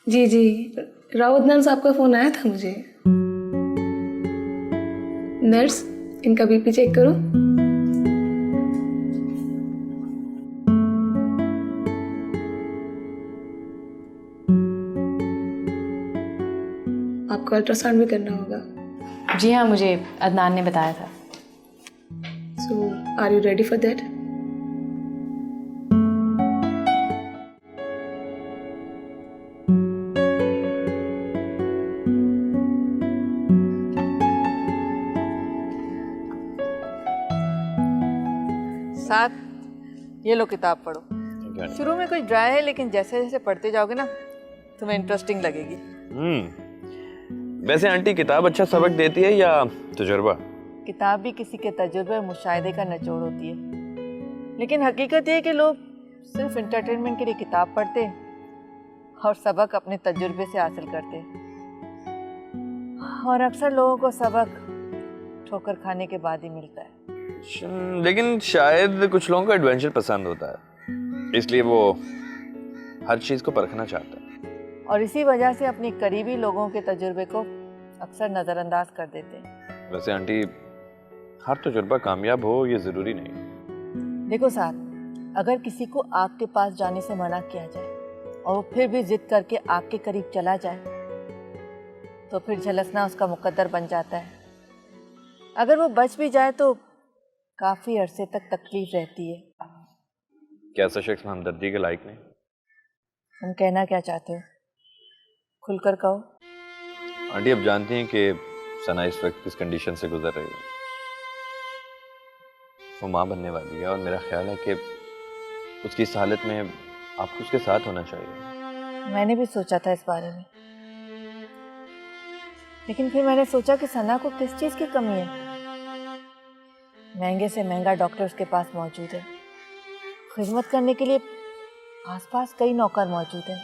जी जी, राव अदनान साहब का फ़ोन आया था मुझे। नर्स, इनका बीपी चेक करो। आपको अल्ट्रासाउंड भी करना होगा। जी हाँ, मुझे अदनान ने बताया था। So are you ready for that? साथ ये लो किताब पढ़ो। शुरू में कुछ ड्राई है, लेकिन जैसे जैसे पढ़ते जाओगे ना तुम्हें इंटरेस्टिंग लगेगी। वैसे आंटी, किताब अच्छा सबक देती है या तजुर्बा? किताब भी किसी के तजुर्बे और मुशाहिदे का निचोड़ होती है, लेकिन हकीकत ये है कि लोग सिर्फ इंटरटेनमेंट के लिए किताब पढ़ते हैं और सबक अपने तजुर्बे से हासिल करते हैं। और अक्सर लोगों को सबक ठोकर खाने के बाद ही मिलता है। लेकिन शायद कुछ लोगों को एडवेंचर पसंद होता है, इसलिए वो हर चीज को परखना चाहते हैं, और इसी वजह से अपनी करीबी लोगों के तजुर्बे को अक्सर नज़रअंदाज कर देते हैं। वैसे आंटी, हर तजुर्बा कामयाब हो ये जरूरी नहीं। देखो साथ, अगर किसी को आग के पास जाने से मना किया जाए और वो फिर भी जिद करके आग के करीब चला जाए, तो फिर झलसना उसका मुकद्दर बन जाता है। अगर वो बच भी जाए तो काफी अरसे तक तकलीफ रहती है। क्या ऐसा शख्स हमदर्दी के लायक नहीं? तुम कहना क्या चाहते हो? खुलकर कहो। आंटी, अब जानती हैं कि सना इस वक्त किस कंडीशन से गुजर रही है। वो माँ बनने वाली है और मेरा ख्याल है कि उसकी इस हालत में आपको उसके साथ होना चाहिए। मैंने भी सोचा था इस बारे में, लेकिन फिर मैंने सोचा कि सना को किस चीज़ की कमी है। महंगे से महंगा डॉक्टर उसके पास मौजूद है, खिदमत करने के लिए आसपास कई नौकर मौजूद हैं।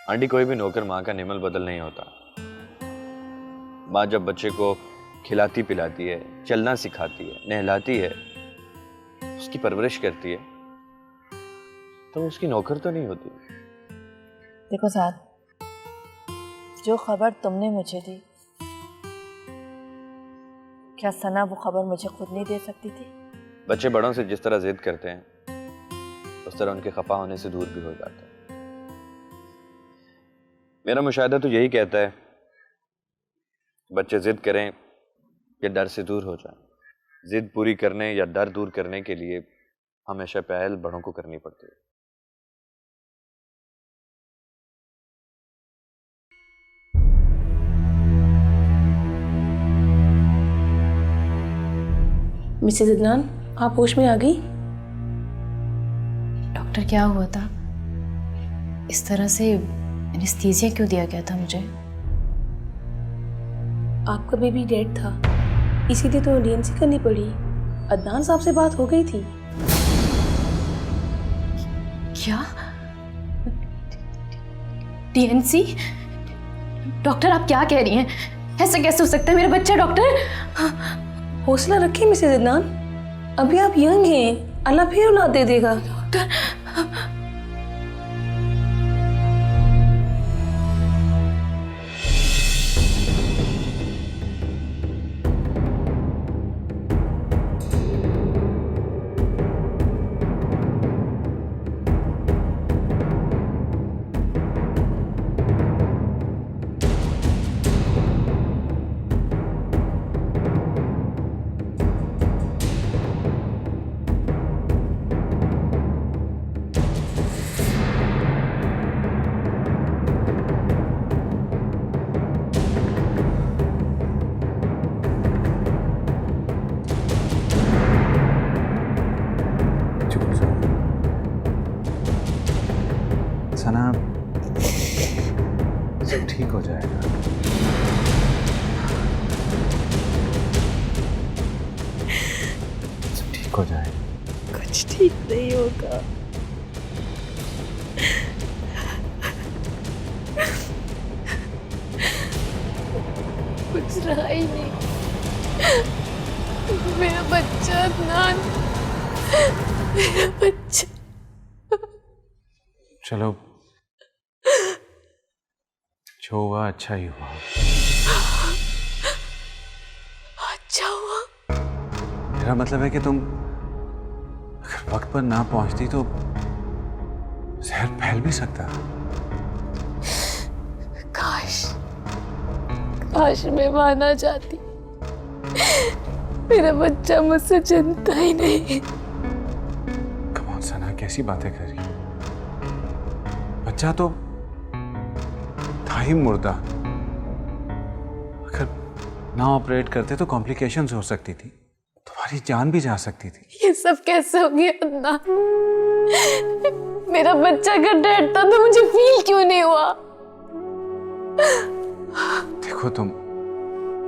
आंटी, कोई भी नौकर माँ का निमल बदल नहीं होता। माँ जब बच्चे को खिलाती पिलाती है, चलना सिखाती है, नहलाती है, उसकी परवरिश करती है, तो उसकी नौकर तो नहीं होती। देखो साथ, जो खबर तुमने मुझे दी, क्या सना वो खबर मुझे खुद नहीं दे सकती थी? बच्चे बड़ों से जिस तरह जिद करते हैं उस तरह उनके खफा होने से दूर भी हो जाते हैं। मेरा मुशाहिदा तो यही कहता है बच्चे जिद करें या डर से दूर हो जाएं। जिद पूरी करने या डर दूर करने के लिए हमेशा पहल बड़ों को करनी पड़ती है। मिसेज अदनान, आप होश में आ गई? डॉक्टर क्या हुआ था? इस तरह से एनेस्थीसिया क्यों दिया गया था मुझे? आपका बेबी डेड था, इसीलिए तो डीएनसी करनी पड़ी। अदनान साहब से बात हो गई थी। क्या? डीएनसी? डॉक्टर आप क्या कह रही हैं? ऐसा कैसे हो सकता है? मेरा बच्चा डॉक्टर। हौसला रखिए मिसेज अदनान, अभी आप यंग हैं, अल्लाह फिर औलाद दे देगा। डॉक्टर सना, सब ठीक हो जाएगा। सब ठीक हो जाएगा। कुछ ठीक नहीं होगा। कुछ रहा ही नहीं। मेरा बच्चा अदनान, मेरा बच्चा। चलो, जो हुआ अच्छा ही हुआ। अच्छा हुआ? मेरा मतलब है कि तुम अगर वक्त पर ना पहुंचती तो जहर फैल भी सकता। काश मैं वहां ना जाती। मेरा बच्चा मुझसे चिंता ही नहीं। कम ऑन सना, कैसी बातें कर रही हो? बच्चा तो था ही मुर्दा। अगर ना ऑपरेट करते तो कॉम्प्लिकेशंस हो सकती थी, तुम्हारी जान भी जा सकती थी। ये सब कैसे हो गया अदनान? मेरा बच्चा अगर डेड था तो मुझे फील क्यों नहीं हुआ? देखो, तुम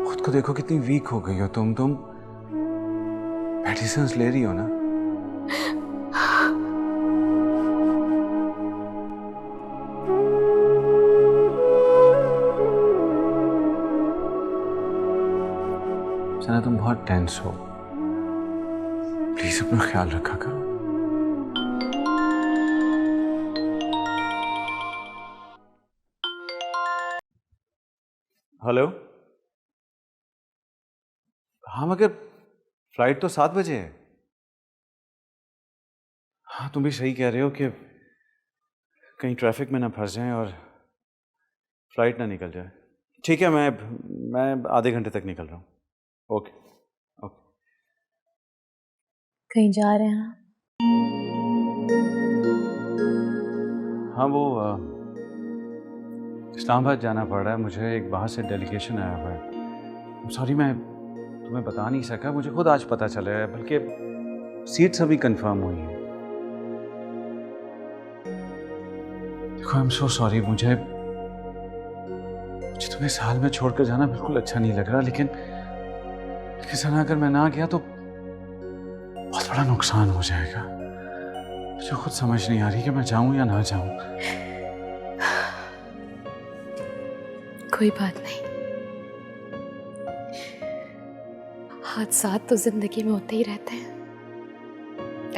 खुद को देखो कितनी वीक हो गई हो। तुम मेडिसिन्स ले रही हो ना? सना, तुम बहुत टेंस हो। प्लीज अपना ख्याल रखा करो। हेलो। हाँ, मगर फ्लाइट तो 7 बजे है। हाँ, तुम भी सही कह रहे हो कि कहीं ट्रैफिक में ना फंस जाएं और फ्लाइट ना निकल जाए। ठीक है, मैं आधे घंटे तक निकल रहा हूँ। Okay okay. कहीं जा रहे हैं? हाँ, वो इस्लामाबाद जाना पड़ रहा है मुझे। एक बाहर से डेलीगेशन आया हुआ है। सॉरी, मैं तुम्हें बता नहीं सका। मुझे खुद आज पता चला है, बल्कि सीट्स अभी कंफर्म हुई हैं। देखो, आई एम सो सॉरी। मुझे तुम्हें साल में छोड़कर जाना बिल्कुल अच्छा नहीं लग रहा, लेकिन सना, अगर मैं ना गया तो बहुत बड़ा नुकसान हो जाएगा। मुझे खुद समझ नहीं आ रही कि मैं जाऊं या ना जाऊं। कोई बात नहीं, हादसात तो जिंदगी में होते ही रहते हैं।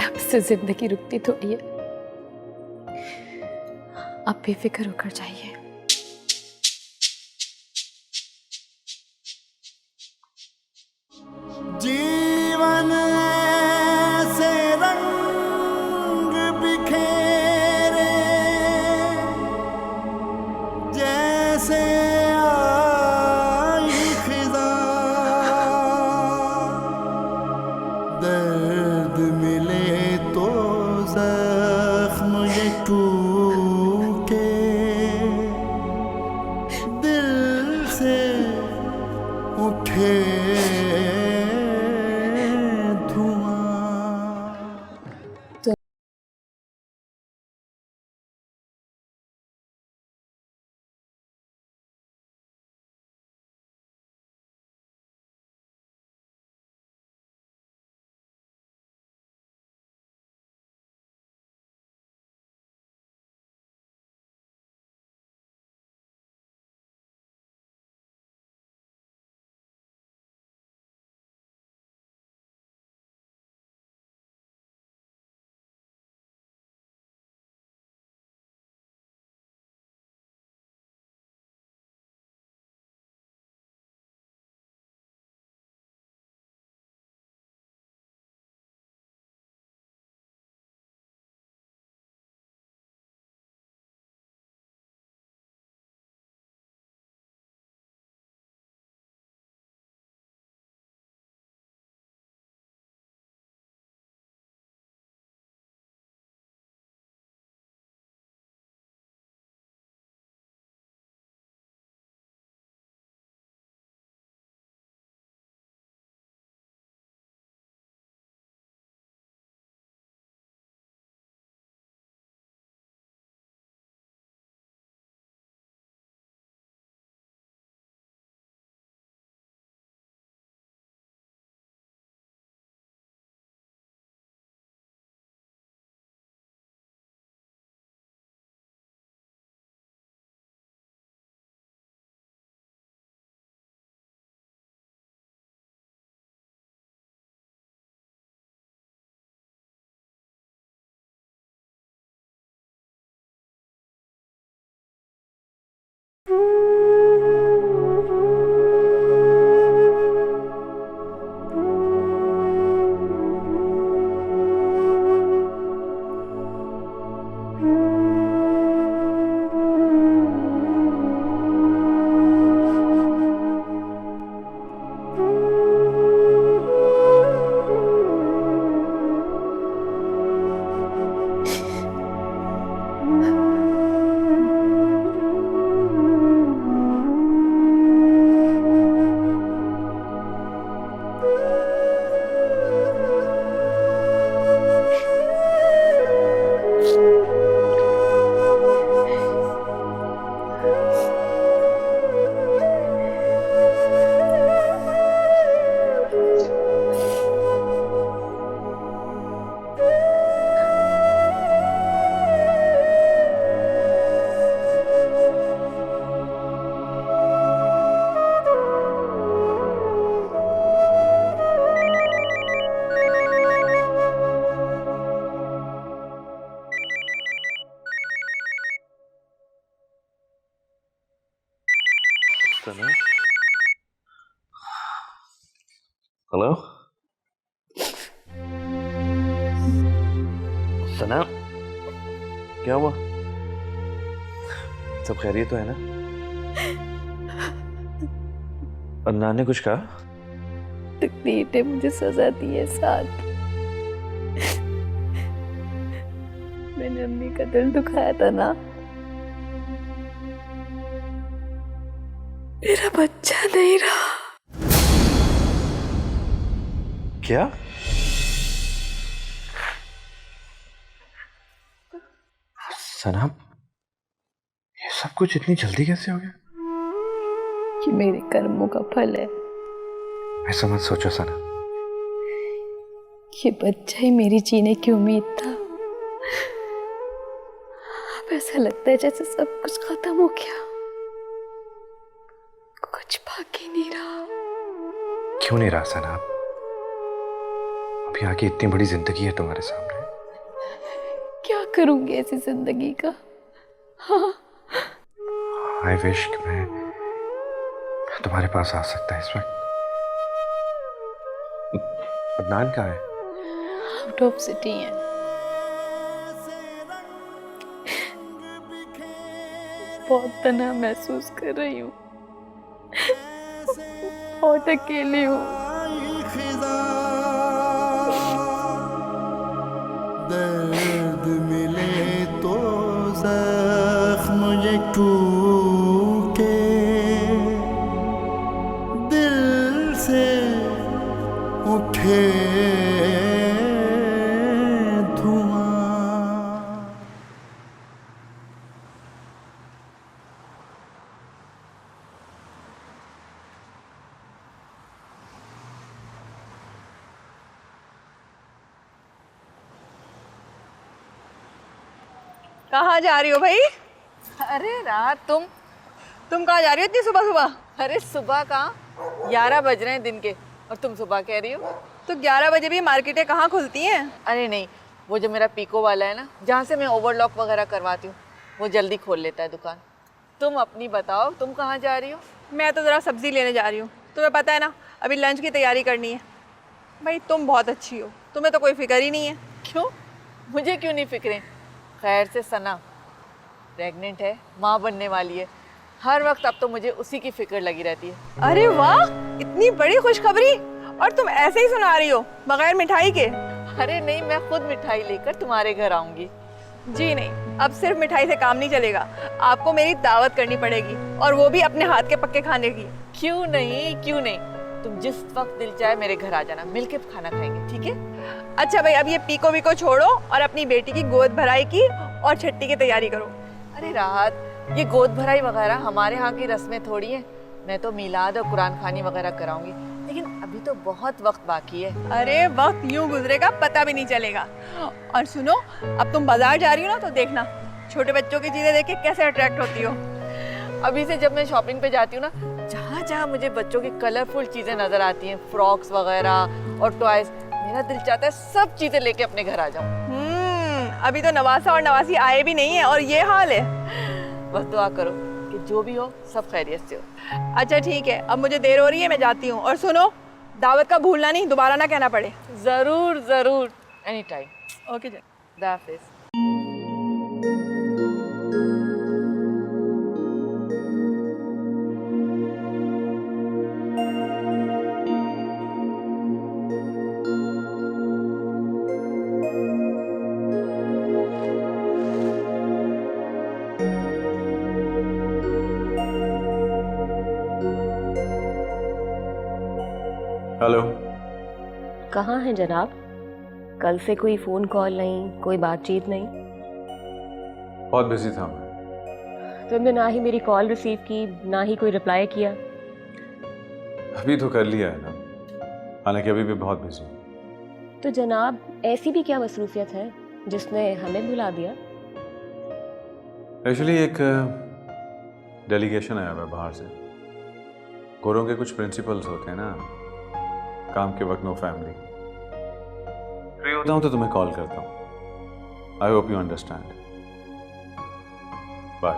अब से जिंदगी रुकती थोड़ी है। आप बेफिक्र होकर जाइए। जीवन सना, हेलो सना, क्या हुआ? सब खैरियत तो है ना? अदनान ने कुछ कहा? तकदीर ने मुझे सजा दी है साथ। मैंने अम्मी का दिल दुखाया था ना, मेरा बच्चा नहीं रहा। क्या? सना, ये सब कुछ इतनी जल्दी कैसे हो गया? ये मेरे कर्मों का फल है। ऐसा मत सोचो सना। ये बच्चा ही मेरी जीने की उम्मीद था। अब ऐसा लगता है जैसे सब कुछ खत्म हो गया, कुछ बाकी नहीं रहा। क्यों नहीं रहा सना? अभी आगे इतनी बड़ी जिंदगी है तुम्हारे सामने। क्या करूंगी ऐसी जिंदगी का? हाँ, आई विश कि मैं तुम्हारे पास आ सकता इस वक्त। अदनान कहाँ है? आउट ऑफ सिटी है। बहुत तन्हा महसूस कर रही हूँ, बहुत अकेली हूँ। दर्द मिले तो जख्म ये टूटे, दिल से उठे धुआं। कहाँ जा रही हो भाई? अरे रात तुम कहाँ जा रही हो इतनी सुबह सुबह? अरे सुबह कहाँ, 11 बज रहे हैं दिन के और तुम सुबह कह रही हो? तो 11 बजे भी मार्केटें कहाँ खुलती हैं? अरे नहीं, वो जो मेरा पीको वाला है ना, जहाँ से मैं ओवरलॉक वगैरह करवाती हूँ, वो जल्दी खोल लेता है दुकान। तुम अपनी बताओ, तुम कहाँ जा रही हो? मैं तो ज़रा सब्ज़ी लेने जा रही हूँ। तुम्हें पता है ना, अभी लंच की तैयारी करनी है। भाई तुम बहुत अच्छी हो, तुम्हें तो कोई फिक्र ही नहीं है। क्यों, मुझे क्यों नहीं फिक्रें? खैर से सना प्रेग्नेंट है, माँ बनने वाली है। हर वक्त अब तो मुझे उसी की फिक्र लगी रहती है। अरे वाह, इतनी बड़ी खुशखबरी, और तुम ऐसे ही सुना रही हो बगैर मिठाई के? अरे नहीं, मैं खुद मिठाई लेकर तुम्हारे घर आऊंगी। जी नहीं, अब सिर्फ मिठाई से काम नहीं चलेगा, आपको मेरी दावत करनी पड़ेगी, और वो भी अपने हाथ के पक्के खाने की। क्यों नहीं, क्यों नहीं, तुम जिस वक्त दिल चाहे मेरे घर आ जाना, मिलके खाना खाएंगे, ठीक है? अच्छा भाई, अब ये पीको वीको छोड़ो और अपनी बेटी की गोद भराई की और छट्टी की तैयारी करो। अरे राहत, ये गोद भराई वगैरह हमारे यहाँ की रस्में थोड़ी है। मैं तो मिलाद और कुरान खानी वगैरह कराऊंगी, लेकिन अभी तो बहुत वक्त बाकी है। अरे वक्त यूं गुजरेगा पता भी नहीं चलेगा। और सुनो, अब तुम बाजार जा रही हो ना, तो देखना छोटे बच्चों की चीजें देख के कैसे अट्रैक्ट होती हो। अभी से जब मैं शॉपिंग पे जाती हूँ ना, जहाँ जहाँ मुझे बच्चों की कलरफुल चीजें नजर आती हैं, फ्रॉक्स वगैरह और टॉयज, मेरा दिल चाहता है सब चीजें लेके अपने घर आ जाऊँ। अभी तो नवासा और नवासी आए भी नहीं है और ये हाल है। बस दुआ करो कि जो भी हो सब खैरियत से हो। अच्छा ठीक है, अब मुझे देर हो रही है, मैं जाती हूँ। और सुनो, दावत का भूलना नहीं, दोबारा ना कहना पड़े। जरूर जरूर, एनी टाइम। ओके जी, खुदा हाफिज। हेलो। कहाँ हैं जनाब? कल से कोई फ़ोन कॉल नहीं, कोई बातचीत नहीं। बहुत बिजी था मैं। तुमने ना ही मेरी कॉल रिसीव की, ना ही कोई रिप्लाई किया। अभी तो कर लिया है ना, हालांकि अभी भी बहुत बिजी हूँ। तो जनाब, ऐसी भी क्या मसरूफियत है जिसने हमें बुला दिया? एक्चुअली एक डेलीगेशन आया हुआ है बाहर से। गोरों के कुछ प्रिंसिपल्स होते हैं ना, काम के वक्त नो फैमिली। फ्री होता हूँ तो तुम्हें कॉल करता हूँ। I hope you understand. Bye.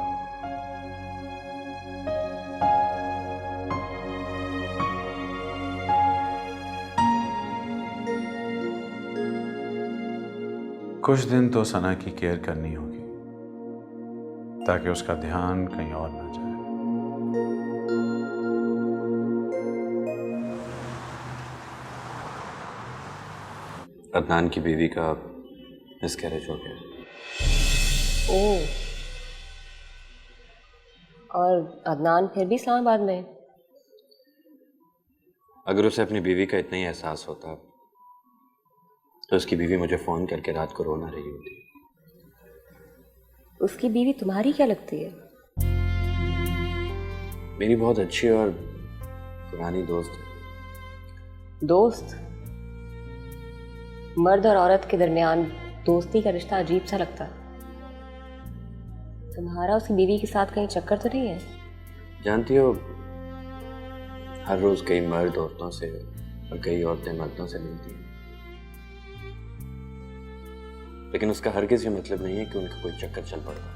कुछ दिन तो सना की केयर करनी होगी, ताकि उसका ध्यान कहीं और ना जाए। अदनान की बीवी का मिसकैरेज हो गया। ओह, और अदनान फिर भी इस्लामाबाद में? अगर उसे अपनी बीवी का इतना ही एहसास होता तो उसकी बीवी मुझे फ़ोन करके रात को रोना रही होती। उसकी बीवी तुम्हारी क्या लगती है? मेरी बहुत अच्छी और पुरानी दोस्त है। दोस्त? मर्द और औरत के दरमियान दोस्ती का रिश्ता अजीब सा लगता है। तुम्हारा उसकी बीवी के साथ कहीं चक्कर तो नहीं है? जानती हो, हर रोज कई मर्द औरतों से और कई औरतें मर्दों से मिलती हैं, लेकिन उसका हरगिज़ ये मतलब नहीं है कि उनका कोई चक्कर चल पड़ता।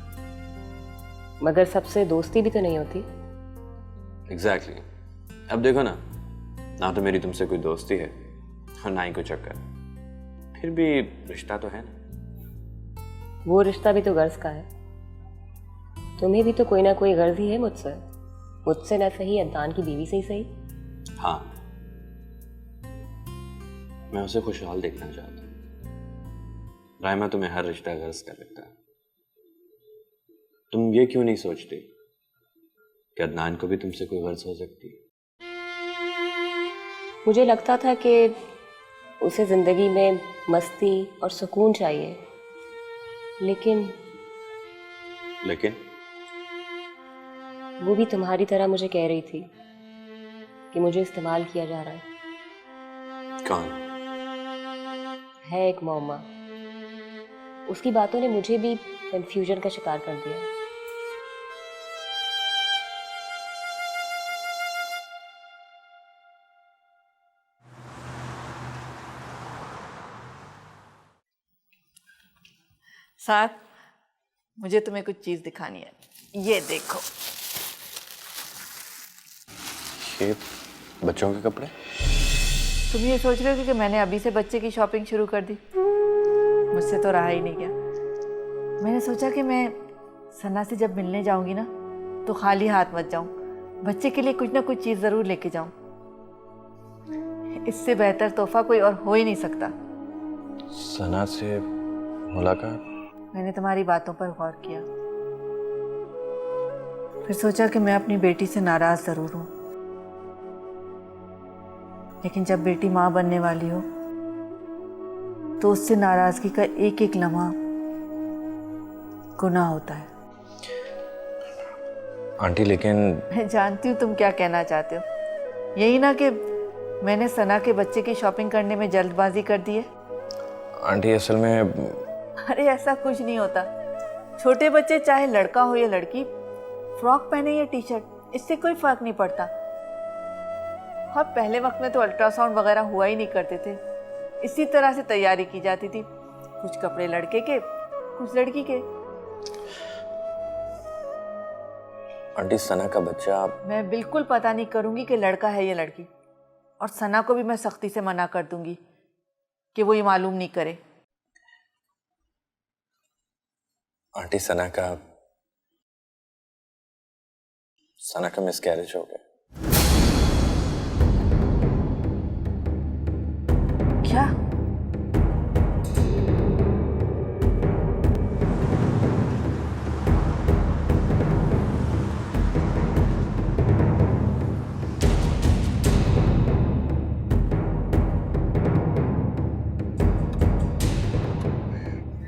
मगर सबसे दोस्ती भी तो नहीं होती। एग्जैक्टली। अब देखो ना तो मेरी तुमसे कोई दोस्ती है और ना ही कोई चक्कर, फिर भी रिश्ता तो है ना। वो रिश्ता भी तो गर्ज का है। तुम्हें भी तो कोई ना कोई गर्ज ही है मुझसे ना सही, अदनान की बीवी से ही सही। हाँ, मैं उसे खुशहाल देखना चाहता हूँ। रायमा, तुम्हें हर रिश्ता गर्ज कर लगता है। तुम ये क्यों नहीं सोचते कि अदनान को भी तुमसे कोई गर्ज हो सकती है? मुझे लगता था कि उसे ज़िंदगी में मस्ती और सुकून चाहिए। लेकिन वो भी तुम्हारी तरह मुझे कह रही थी कि मुझे इस्तेमाल किया जा रहा है। कौन? है एक मौमा, उसकी बातों ने मुझे भी कंफ्यूजन का शिकार कर दिया। साथ मुझे तुम्हें कुछ चीज दिखानी है, ये देखो। ये बच्चों के कपड़े? तुम ये सोच रहे हो कि मैंने अभी से बच्चे की शॉपिंग शुरू कर दी? मुझसे तो रहा ही नहीं गया। मैंने सोचा कि मैं सना से जब मिलने जाऊंगी ना तो खाली हाथ मत जाऊं, बच्चे के लिए कुछ ना कुछ चीज़ ज़रूर लेके जाऊं। इससे बेहतर तोहफा कोई और हो ही नहीं सकता। सना से मुलाकात? मैंने तुम्हारी बातों पर गौर किया, फिर सोचा कि मैं अपनी बेटी से नाराज़ ज़रूर हूँ, लेकिन जब बेटी माँ बनने वाली हो तो उससे नाराज़गी का एक एक लम्हा गुनाह होता है। आंटी लेकिन मैं जानती हूँ तुम क्या कहना चाहते हो, यही ना कि मैंने सना के बच्चे की शॉपिंग करने में जल्दबाजी कर दी है। आंटी असल में अरे ऐसा कुछ नहीं होता। छोटे बच्चे चाहे लड़का हो या लड़की, फ्रॉक पहने या टी शर्ट, इससे कोई फर्क नहीं पड़ता। और पहले वक्त में तो अल्ट्रासाउंड वगैरह हुआ ही नहीं करते थे, इसी तरह से तैयारी की जाती थी। कुछ कपड़े लड़के के, कुछ लड़की के। आंटी सना का बच्चा? मैं बिल्कुल पता नहीं करूंगी कि लड़का है या लड़की, और सना को भी मैं सख्ती से मना कर दूंगी कि वो ये मालूम नहीं करे। आंटी सना का मिसकैरेज हो गया। क्या?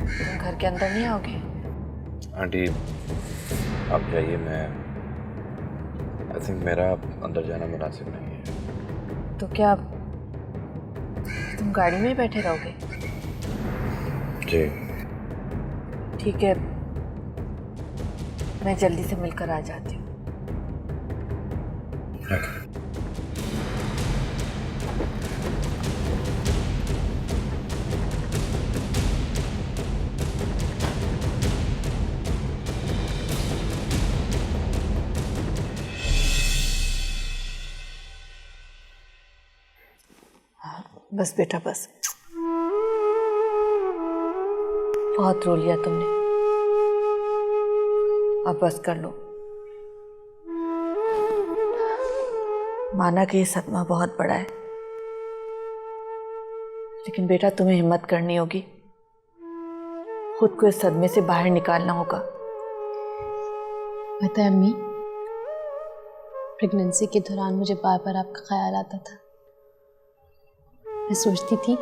तुम घर के अंदर नहीं आओगे? आंटी आप जाइए, मैं आई थिंक मेरा अंदर जाना मुनासिब नहीं है। तो क्या तुम गाड़ी में ही बैठे रहोगे? जी ठीक है, मैं जल्दी से मिलकर आ जाती हूँ। बस बेटा बस, बहुत रो लिया तुमने, अब बस कर लो। माना कि ये सदमा बहुत बड़ा है, लेकिन बेटा तुम्हें हिम्मत करनी होगी, खुद को इस सदमे से बाहर निकालना होगा। पता है अम्मी, प्रेगनेंसी के दौरान मुझे बार बार आपका ख्याल आता था। मैं सोचती थी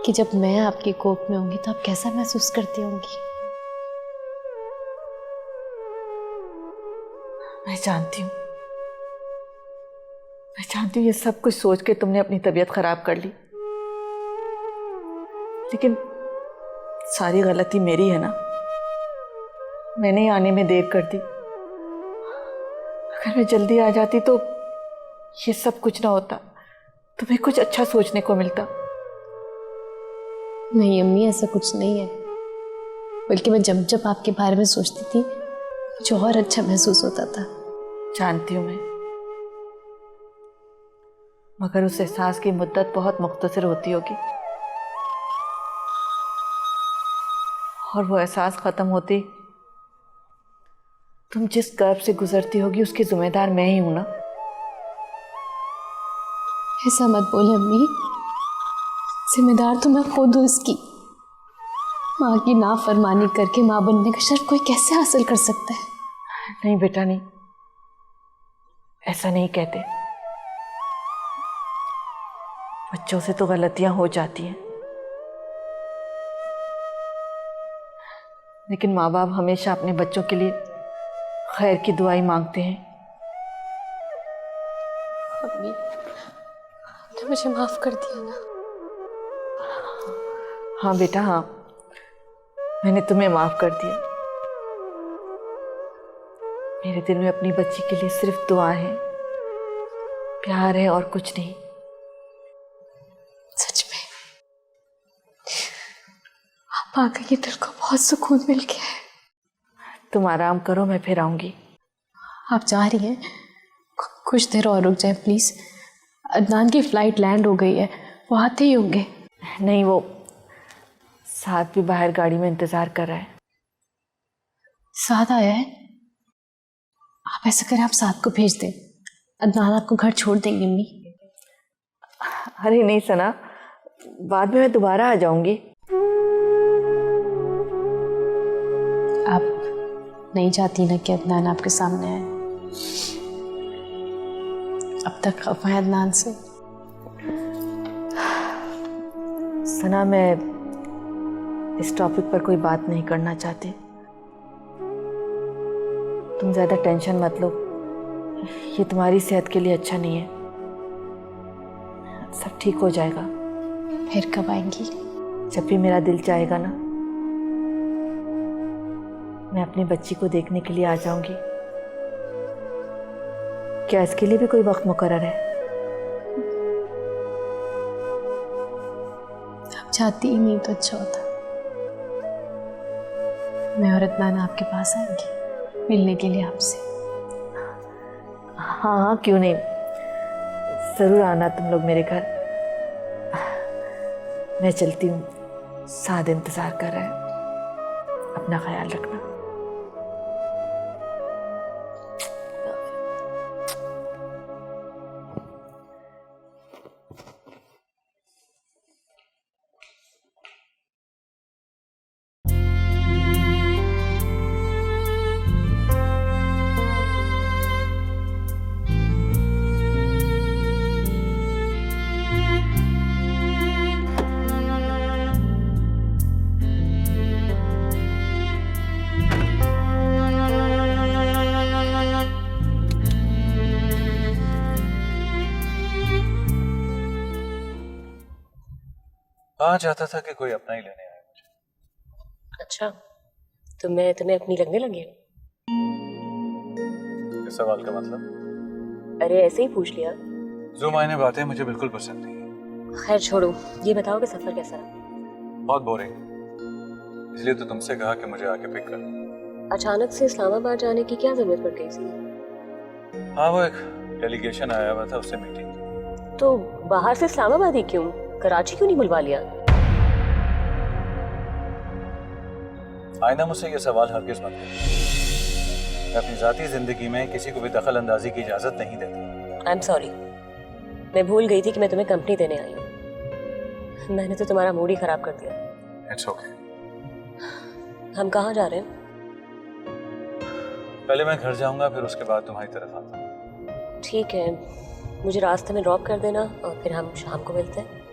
कि जब मैं आपकी कोख में होंगी तो आप कैसा महसूस करती होंगी। मैं जानती हूँ ये सब कुछ सोच के तुमने अपनी तबीयत खराब कर ली, लेकिन सारी गलती मेरी है ना। मैंने ही आने में देर कर दी। अगर मैं जल्दी आ जाती तो ये सब कुछ ना होता, तुम्हें कुछ अच्छा सोचने को मिलता। नहीं अम्मी, ऐसा कुछ नहीं है, बल्कि मैं जब जब आपके बारे में सोचती थी मुझे और अच्छा महसूस होता था। जानती हूँ मैं, मगर उस एहसास की मुद्दत बहुत मुख्तसर होती होगी, और वो एहसास खत्म होती तुम जिस कर्ब से गुजरती होगी उसकी जिम्मेदार मैं ही हूं ना। ऐसा मत बोले अम्मी, जिम्मेदार तो मैं खुद हूँ इसकी। माँ की नाफरमानी करके माँ बनने का शर्फ कोई कैसे हासिल कर सकता है? नहीं बेटा नहीं, ऐसा नहीं कहते। बच्चों से तो गलतियां हो जाती हैं, लेकिन माँ बाप हमेशा अपने बच्चों के लिए खैर की दुआई मांगते हैं। अम्मी, तो मुझे माफ कर दिया ना। हाँ बेटा, हाँ, मैंने तुम्हें माफ कर दिया। मेरे दिल में अपनी बच्ची के लिए सिर्फ दुआ है, प्यार है और कुछ नहीं। सच में आप आ गई, दिल को बहुत सुकून मिल गया है। तुम आराम करो, मैं फिर आऊंगी। आप जा रही हैं, कुछ देर और रुक जाए प्लीज। अदनान की फ्लाइट लैंड हो गई है, वो आते ही होंगे। नहीं, वो साथ भी बाहर गाड़ी में इंतजार कर रहा है। साथ आया है? आप ऐसा करें, आप साथ को भेज दें, अदनान आपको घर छोड़ देंगे। अम्मी, अरे नहीं सना, बाद में मैं दोबारा आ जाऊंगी। आप नहीं चाहती ना कि अदनान आपके सामने आए? अब तक खौफ है अदनान से। सना, मैं इस टॉपिक पर कोई बात नहीं करना चाहती। तुम ज़्यादा टेंशन मत लो, ये तुम्हारी सेहत के लिए अच्छा नहीं है। सब ठीक हो जाएगा। फिर कब आएंगी? जब भी मेरा दिल चाहेगा ना, मैं अपनी बच्ची को देखने के लिए आ जाऊंगी। क्या इसके लिए भी कोई वक्त मुकर्रर है? आप चाहती ही नहीं तो अच्छा होता। मैं और अदनान आपके पास आएंगे मिलने के लिए आपसे। हाँ हाँ, क्यों नहीं, ज़रूर आना तुम लोग मेरे घर। मैं चलती हूँ, साद इंतज़ार कर रहा है। अपना ख्याल रखना। कहाँ चाहता था कि कोई अपना ही लेने आए मुझे। अच्छा, तो मैं तुम्हें अपनी लगने लगी हूँ? इस सवाल का मतलब? अरे ऐसे ही पूछ लिया। जो मायने बातें मुझे बिल्कुल पसंद नहीं। खैर छोड़ो, ये बताओ कि सफर कैसा रहा? बहुत बोरिंग, इसलिए तो तुमसे कहा कि मुझे आके पिक कर। अचानक से इस्लामाबाद जाने की क्या जरूरत पड़ गई थी? हाँ, वो एक डेलीगेशन आया हुआ था, उससे मीटिंग। तो बाहर से इस्लामाबाद ही क्यों? कराची क्यों नहीं बुलवा लिया? आइंदा मुझसे ये सवाल हरगिज़ मत करो। मैं अपनी ज़ाती ज़िंदगी में किसी को भी दखल अंदाजी की इजाज़त नहीं देता। आई एम सॉरी, मैं भूल गई थी कि मैं तुम्हें कंपनी देने आई हूँ। मैंने तो तुम्हारा मूड ही खराब कर दिया। It's okay. हम कहाँ जा रहे हैं? पहले मैं घर जाऊंगा, फिर उसके बाद तुम्हारी तरफ आता हूँ। ठीक है, मुझे रास्ते में ड्रॉप कर देना और फिर हम शाम को मिलते हैं।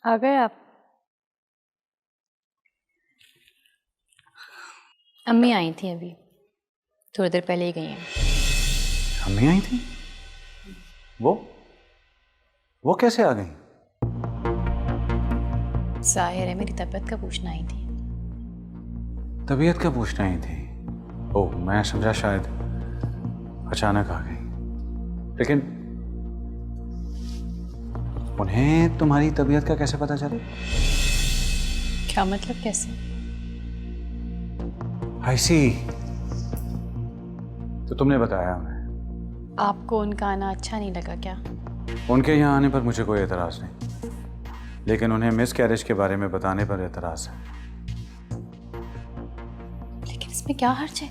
आ गए आप? अम्मी आई थी अभी, थोड़ी देर पहले ही गई हैं। अम्मी आई थी? वो कैसे आ गई? जाहिर है मेरी तबीयत का पूछना आई थी। तबीयत का पूछना ही थी? ओह, मैं समझा शायद अचानक आ गई। लेकिन उन्हें तुम्हारी तबीयत का कैसे पता चला? क्या मतलब, कैसे? आई सी, तो तुमने बताया उन्हें? आपको उनका आना अच्छा नहीं लगा क्या? उनके यहाँ आने पर मुझे कोई एतराज़ नहीं, लेकिन उन्हें मिस कैरेज के बारे में बताने पर एतराज़ है। लेकिन इसमें क्या हर्ज है?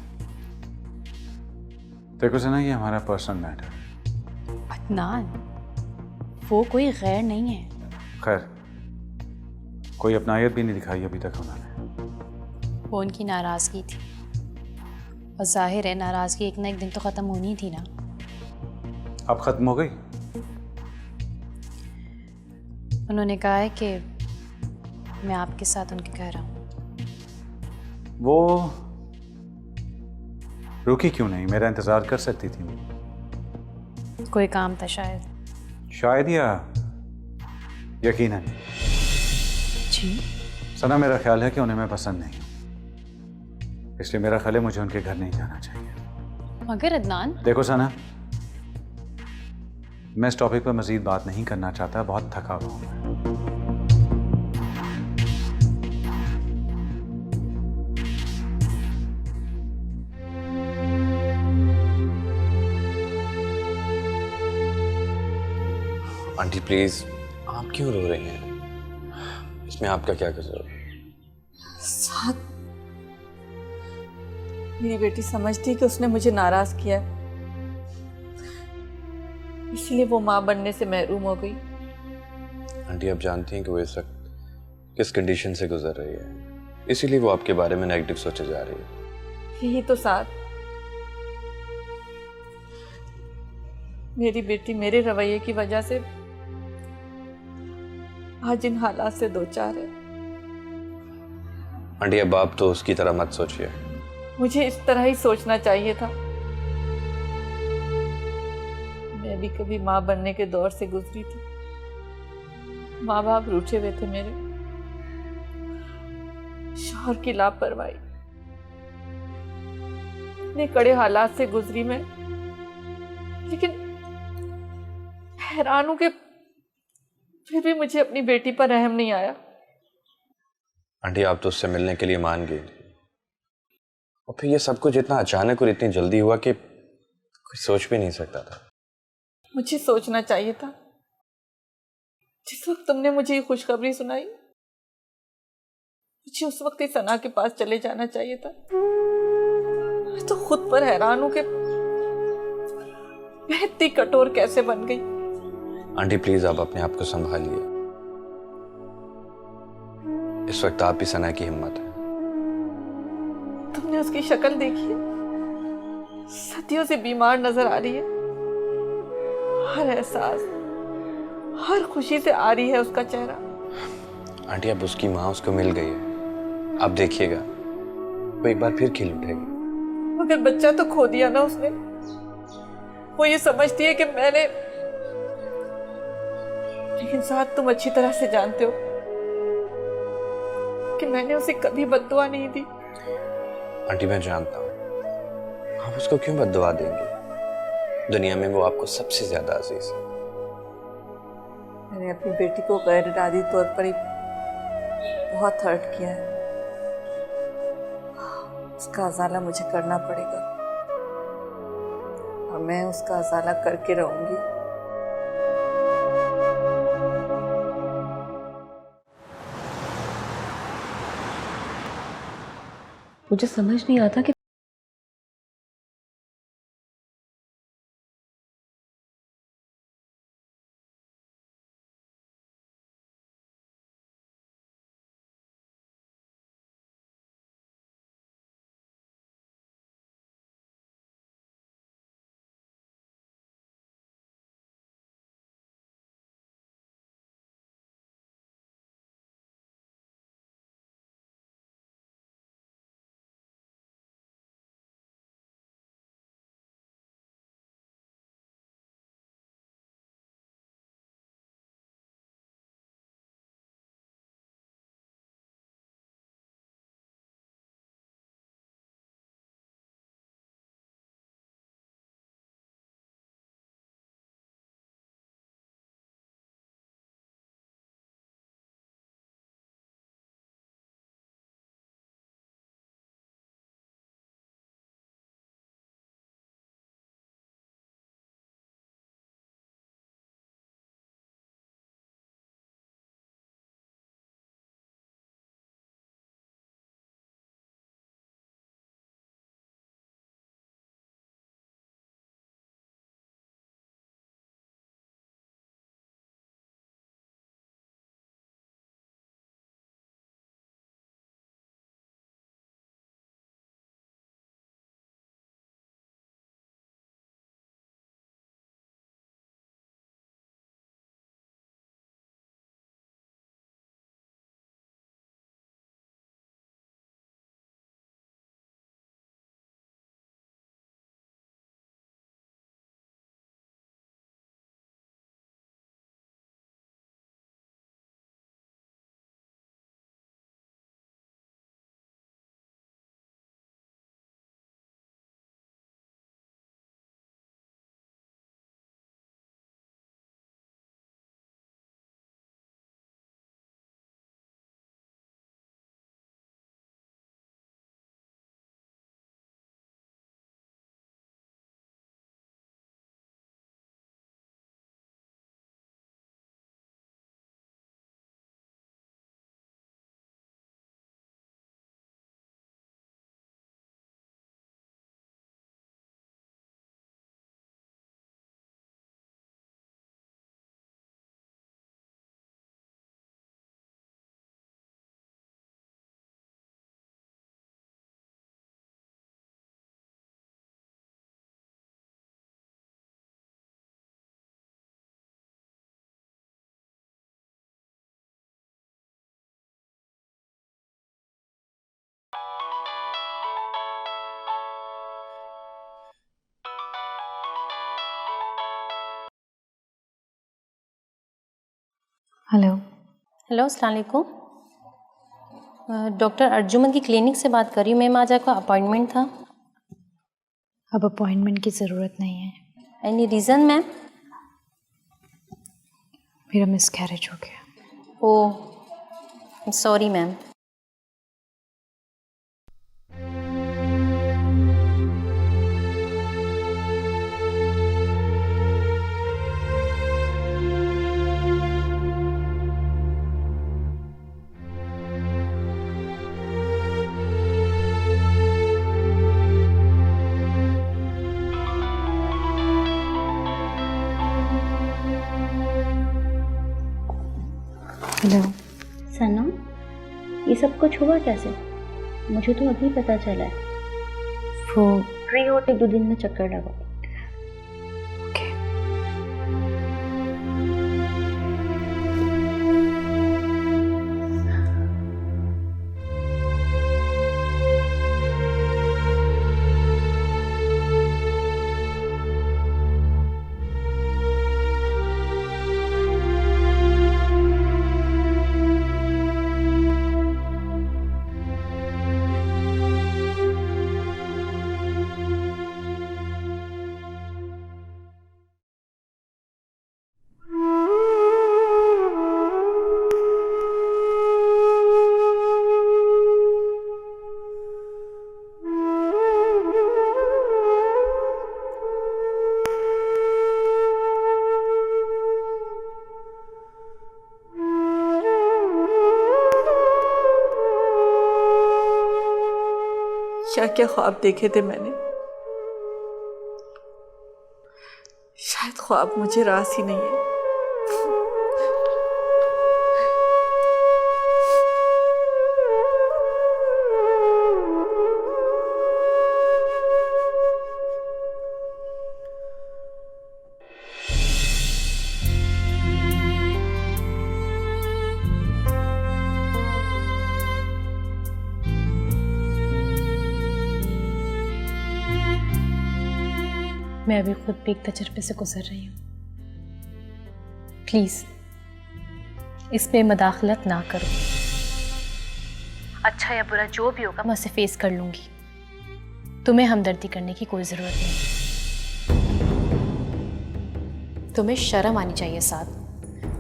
देखो सना, ये हमारा पर्सनल मैटर है। अदनान, वो कोई गैर नहीं है। खैर, कोई अपनायत भी नहीं दिखाई अभी तक उन्होंने। वो उनकी नाराज़गी थी, और जाहिर है नाराज़गी एक ना एक दिन तो ख़त्म होनी थी ना। अब ख़त्म हो गई? उन्होंने कहा है कि मैं आपके साथ उनके घर आऊँ। वो रुकी क्यों नहीं? मेरा इंतज़ार कर सकती थी। कोई काम था शायद। शायद या यकीनन। जी। सना, मेरा ख्याल है कि उन्हें मैं पसंद नहीं हूं, इसलिए मेरा ख्याल है मुझे उनके घर नहीं जाना चाहिए। मगर अदनान। देखो सना, मैं इस टॉपिक पर मजीद बात नहीं करना चाहता, बहुत थका हुआ हूं मैं। आंटी प्लीज, आप क्यों रो रही हैं? इसमें आपका क्या कसूर? साथ मेरी बेटी समझती है कि उसने मुझे नाराज किया है, इसलिए वो माँ बनने से महरूम हो गई। आंटी आप जानती हैं कि वो इस वक्त किस कंडीशन से गुजर रही है, इसीलिए वो आपके बारे में नेगेटिव सोचे जा रही है। यही तो साथ, मेरी बेटी मेरे रवैये की वजह से आज इन हालात से दो चार है। आंटी अब आप तो उसकी तरह मत सोचिए। मुझे इस तरह ही सोचना चाहिए था। मैं भी कभी माँ बनने के दौर से गुजरी थी। माँ बाप रूठे हुए थे मेरे, शौहर की लापरवाही, इतने कड़े हालात से गुजरी मैं, लेकिन हैरान हूं कि फिर भी मुझे अपनी बेटी पर रहम नहीं आया। आंटी आप तो उससे मिलने के लिए मान गई, और फिर ये सब कुछ इतना अचानक और इतनी जल्दी हुआ कि कोई सोच भी नहीं सकता था। मुझे सोचना चाहिए था। जिस वक्त तुमने मुझे ये खुशखबरी सुनाई, मुझे उस वक्त ही सना के पास चले जाना चाहिए था। मैं तो खुद पर हैरान हूं कि मैं इतनी कठोर कैसे बन गई। आंटी प्लीज आप अपने आप को संभालिए। इस वक्त आप ही सना की हिम्मत है। तुमने उसकी शक्ल देखी है? सदियों से बीमार नजर आ रही है। हर एहसास, हर खुशी से आ रही है उसका चेहरा। आंटी अब उसकी माँ उसको मिल गई है, आप देखिएगा वो एक बार फिर खिल उठेगी। मगर बच्चा तो खो दिया ना उसने। वो ये समझती है कि मैंने, लेकिन साथ तुम अच्छी तरह से जानते हो कि मैंने उसे कभी बद्दुआ नहीं दी। आंटी मैं जानता हूँ, आप उसको क्यों बद्दुआ देंगे? दुनिया में वो आपको सबसे ज्यादा अजीज है। मैंने अपनी बेटी को गैर इरादी तौर पर ही बहुत हर्ट किया है। उसका अजाला मुझे करना पड़ेगा, और मैं उसका अजाला करके रहूंगी। मुझे समझ नहीं आता कि हेलो। हेलो, अस्सलाम वालेकुम। डॉक्टर अर्जुमन की क्लिनिक से बात कर रही हूँ मैम। आज आपका अपॉइंटमेंट था। अब अपॉइंटमेंट की ज़रूरत नहीं है। Any reason ma'am? मेरा मिसकैरेज हो गया। Oh sorry ma'am. हेलो। सनम, ये सब कुछ हुआ कैसे? मुझे तो अभी पता चला है। वो फ्री हो तो 2 दिन में चक्कर लगाओ। ओके। क्या क्या ख्वाब देखे थे मैंने। शायद ख्वाब मुझे रास ही नहीं है। मैं अभी खुद भी एक तजर्बे से गुजर रही हूँ। प्लीज़ इसमें मदाखलत ना करो। अच्छा या बुरा जो भी होगा मैं उसे फेस कर लूँगी। तुम्हें हमदर्दी करने की कोई ज़रूरत नहीं। तुम्हें शर्म आनी चाहिए साथ।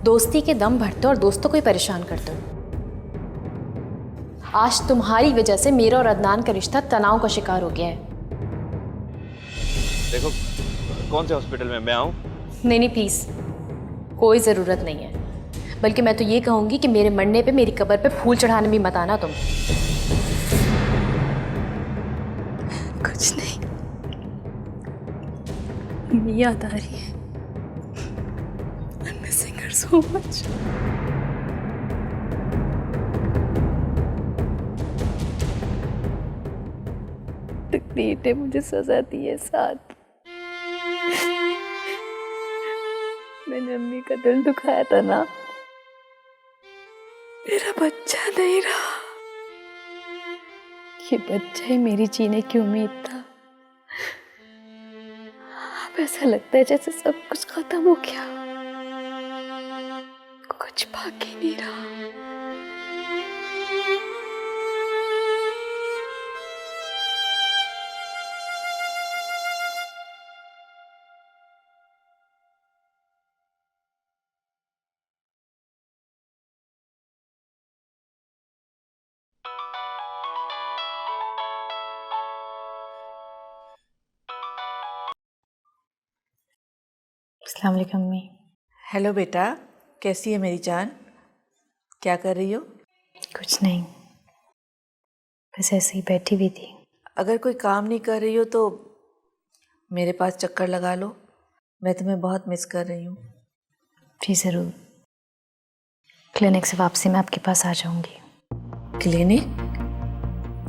दोस्ती के दम भरते हो और दोस्तों को ही परेशान करते हो। आज तुम्हारी वजह से मेरा और अदनान का रिश्ता तनाव का शिकार हो गया है। देखो, कौन से हॉस्पिटल में मैं आऊँ? नहीं प्लीज़, कोई ज़रूरत नहीं है। बल्कि मैं तो ये कहूँगी कि मेरे मरने पे मेरी कब्र पे फूल चढ़ाने भी मत आना तुम। कुछ नहीं, मम्मी याद आ रही है। I'm missing her so much. तकदीर ने मुझे सजा दी है साथ। मैंने अम्मी का दिल दुखाया था ना। मेरा बच्चा नहीं रहा। ये बच्चा ही मेरी जीने की उम्मीद था। अब ऐसा लगता है जैसे सब कुछ खत्म हो गया, कुछ बाकी नहीं रहा। अस्सलाम वालेकुम अम्मी। हेलो बेटा, कैसी है मेरी जान? क्या कर रही हो? कुछ नहीं, बस ऐसे ही बैठी हुई थी। अगर कोई काम नहीं कर रही हो तो मेरे पास चक्कर लगा लो। मैं तुम्हें बहुत मिस कर रही हूँ। जी ज़रूर। क्लिनिक से वापसी में आपके पास आ जाऊंगी। क्लिनिक?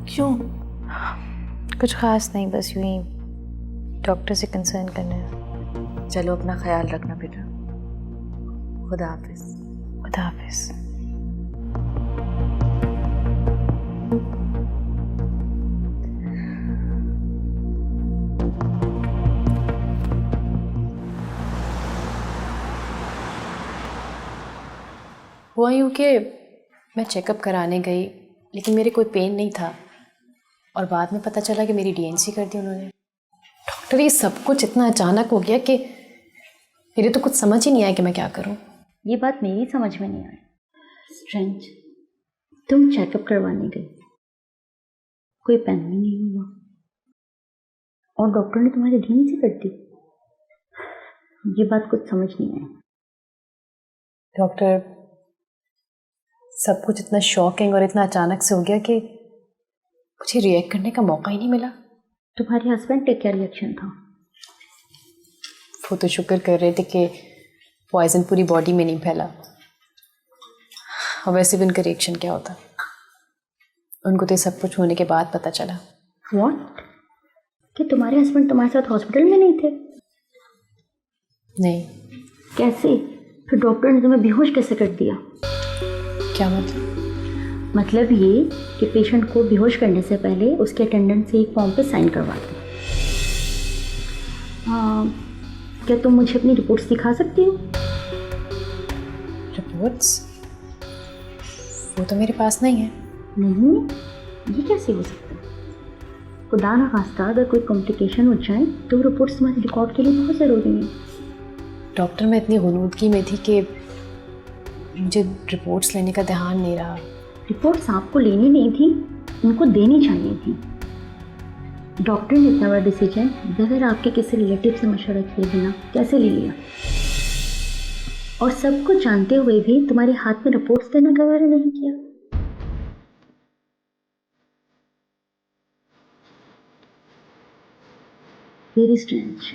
क्यों? कुछ ख़ास नहीं, बस यूं ही डॉक्टर से कंसर्न करना है। चलो अपना ख्याल रखना बेटा। खुदा हाफिज। खुदा हाफिज। हुआ यूँ कि मैं चेकअप कराने गई लेकिन मेरे कोई पेन नहीं था और बाद में पता चला कि मेरी डीएनसी कर दी उन्होंने। डॉक्टर ये सब कुछ इतना अचानक हो गया कि मेरे तो कुछ समझ ही नहीं आया कि मैं क्या करूं। ये बात मेरी समझ में नहीं आई। स्ट्रेंज, तुम चेकअप करवाने गई, कोई पेन भी नहीं हुआ और डॉक्टर ने तुम्हारी डीएनसी कर दी। ये बात कुछ समझ नहीं आई। डॉक्टर, सब कुछ इतना शॉकिंग और इतना अचानक से हो गया कि मुझे रिएक्ट करने का मौका ही नहीं मिला। तुम्हारे हस्बैंड का क्या रिएक्शन था? वो तो शुक्र कर रहे थे कि पॉइजन पूरी बॉडी में नहीं फैला, और वैसे भी उनका रिएक्शन क्या होता, उनको तो सब कुछ होने के बाद पता चला। व्हाट? कि तुम्हारे हस्बैंड तुम्हारे साथ हॉस्पिटल में नहीं थे? नहीं। कैसे? फिर डॉक्टर ने तुम्हें बेहोश कैसे कर दिया? क्या मतलब? मतलब ये कि पेशेंट को बेहोश करने से पहले उसके अटेंडेंट से एक फॉर्म पे साइन करवाते हैं। क्या तुम मुझे अपनी रिपोर्ट्स दिखा सकती हो? रिपोर्ट्स? वो तो मेरे पास नहीं है। नहीं? ये कैसे हो सकता है? खुदा ना खास्ता अगर कोई कॉम्प्लिकेशन हो जाए तो रिपोर्ट्स तुम्हारे रिकॉर्ड के लिए बहुत ज़रूरी है। डॉक्टर, मैं इतनी गुनूदगी में थी कि मुझे रिपोर्ट्स लेने का ध्यान नहीं रहा। रिपोर्ट्स आपको लेनी नहीं थी, उनको देनी चाहिए थी। डॉक्टर ने इतना बड़ा डिसीजन बगैर आपके किसी रिलेटिव से मशवरा किए बिना कैसे ले लिया? और सब कुछ जानते हुए भी तुम्हारे हाथ में रिपोर्ट्स देना गवारा नहीं किया। Very strange.